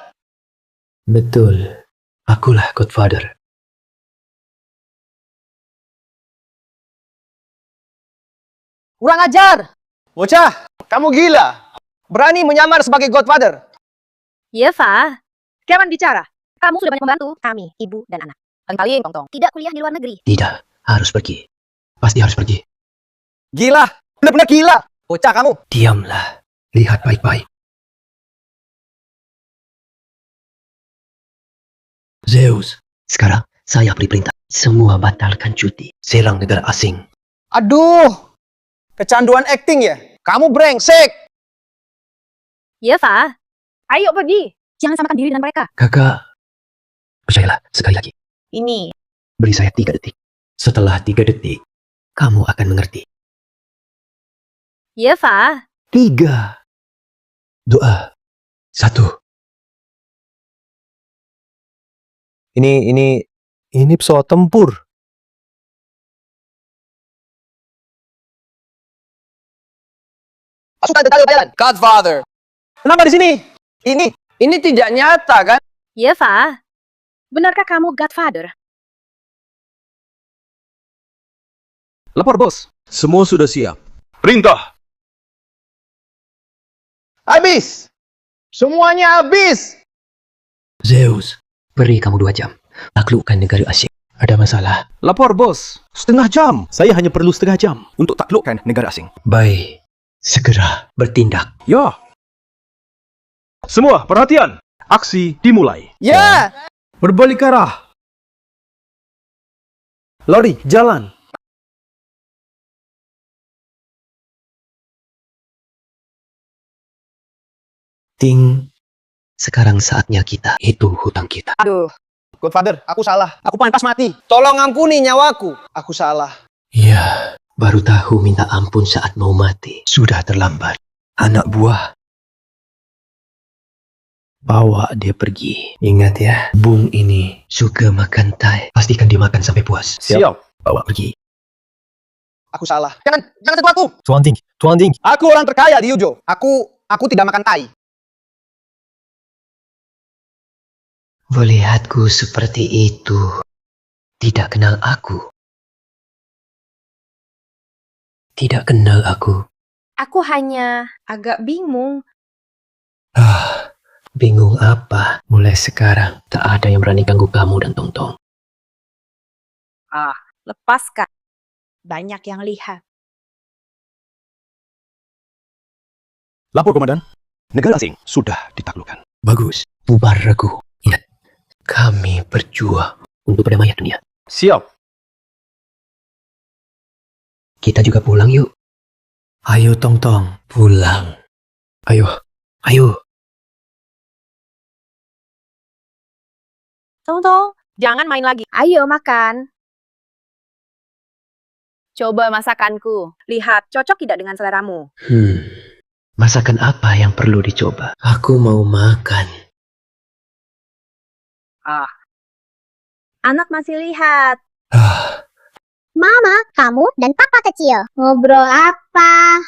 Betul, akulah Godfather. Kurang ajar. Bocah, kamu gila. Berani menyamar sebagai Godfather. Iya, Fa. Jangan bicara. Kamu sudah banyak membantu kami, ibu dan anak. Paling-paling, Tongtong, tidak kuliah di luar negeri. Tidak, harus pergi. Pasti harus pergi. Gila, benar-benar gila. Bocah kamu. Diamlah, lihat baik-baik. Zeus, sekarang saya beri perintah. Semua batalkan cuti. Serang negara asing. Aduh, kecanduan acting ya? Kamu brengsek. Iya, Fa. Ayo pergi. Jangan samakan diri dengan mereka. Kakak, percayalah sekali lagi. Ini. Beri saya 3 detik. Setelah 3 detik, kamu akan mengerti. Iya, Fa. 3, 2, 1. Ini pesawat tempur. Pasukan tentara bayaran. Godfather. Kenapa di sini? Ini tidak nyata kan? Iya, Fa. Benarkah kamu Godfather? Lapor, bos. Semua sudah siap. Perintah. Habis. Semuanya habis. Zeus, beri kamu 2 jam. Taklukkan negara asing. Ada masalah? Lapor, bos. Setengah jam. Saya hanya perlu setengah jam untuk taklukkan negara asing. Baik, segera bertindak. Ya. Semua perhatian. Aksi dimulai. Ya. Berbalik arah. Lori, jalan. Ting, sekarang saatnya kita hitung hutang kita. Aduh. Godfather, aku salah. Aku pantas mati. Tolong ampuni nyawaku. Aku salah. Ya, baru tahu minta ampun saat mau mati. Sudah terlambat. Anak buah, bawa dia pergi. Ingat ya, Bung ini suka makan Thai. Pastikan dia makan sampai puas. Siap. Bawa pergi. Aku salah. Jangan sentuh aku. Tuan Ding. Aku orang terkaya di Yujo. Aku tidak makan tai. Melihatku seperti itu, tidak kenal aku. Tidak kenal aku. Aku hanya agak bingung. Bingung apa? Mulai sekarang, tak ada yang berani ganggu kamu dan Tongtong. Lepaskan. Banyak yang lihat. Lapor, Komandan. Negara asing sudah ditaklukkan. Bagus, bubar regu. Ingat, kami berjuang untuk perdamaian dunia. Siap. Kita juga pulang yuk. Ayo Tongtong, pulang. Ayo. Tongtong, jangan main lagi. Ayo makan. Coba masakanku. Lihat, cocok tidak dengan seleramu? Masakan apa yang perlu dicoba? Aku mau makan. Anak masih lihat. Mama, kamu dan papa kecil. Ngobrol apa?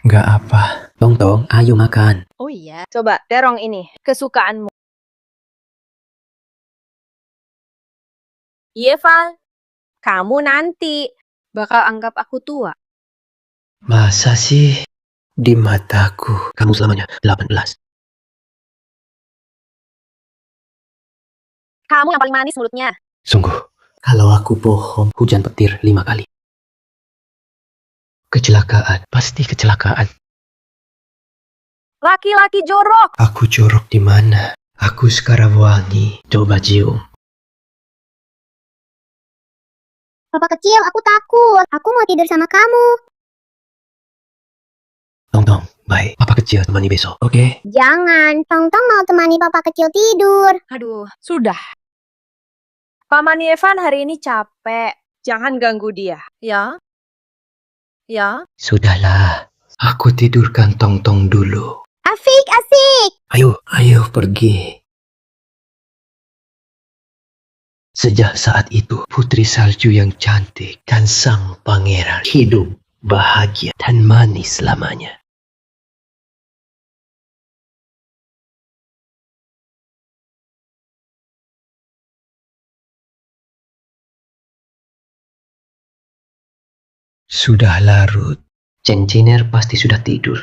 Nggak apa. Tong, ayo makan. Oh iya. Coba terong ini, kesukaanmu. Iya, Val. Kamu nanti bakal anggap aku tua. Masa sih? Di mataku, kamu selamanya 18. Kamu yang paling manis mulutnya. Sungguh, kalau aku bohong, hujan petir 5 kali. Kecelakaan, pasti kecelakaan. Laki-laki jorok. Aku jorok di mana? Aku sekarang wangi. Coba cium. Papa kecil, aku takut. Aku mau tidur sama kamu. Tong, baik. Papa kecil temani besok, oke? Jangan, Tong mau temani papa kecil tidur. Aduh, sudah. Paman Evan hari ini capek. Jangan ganggu dia. Ya? Ya? Sudahlah. Aku tidurkan Tong dulu. Asik. Ayo pergi. Sejak saat itu, putri salju yang cantik dan sang pangeran hidup bahagia dan manis selamanya. Sudah larut. Cenciner pasti sudah tidur.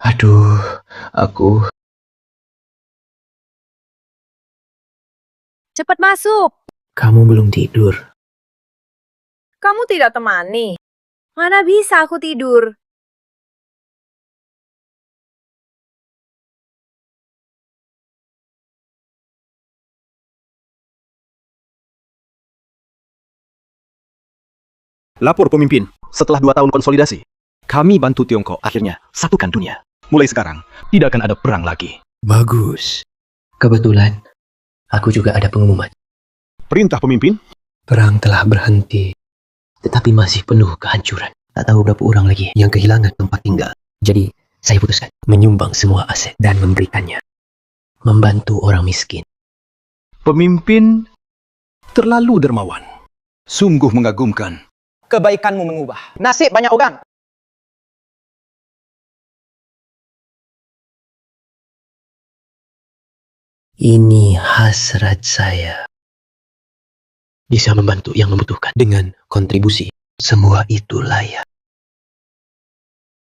Aduh, aku... Cepat masuk. Kamu belum tidur. Kamu tidak temani. Mana bisa aku tidur? Lapor pemimpin, setelah 2 tahun konsolidasi, kami bantu Tiongkok akhirnya satukan dunia. Mulai sekarang, tidak akan ada perang lagi. Bagus. Kebetulan, aku juga ada pengumuman. Perintah pemimpin? Perang telah berhenti, tetapi masih penuh kehancuran. Tak tahu berapa orang lagi yang kehilangan tempat tinggal. Jadi, saya putuskan menyumbang semua aset dan memberikannya. Membantu orang miskin. Pemimpin terlalu dermawan. Sungguh mengagumkan. Kebaikanmu mengubah nasib banyak orang. Ini hasrat saya. Bisa membantu yang membutuhkan dengan kontribusi. Semua itu layak.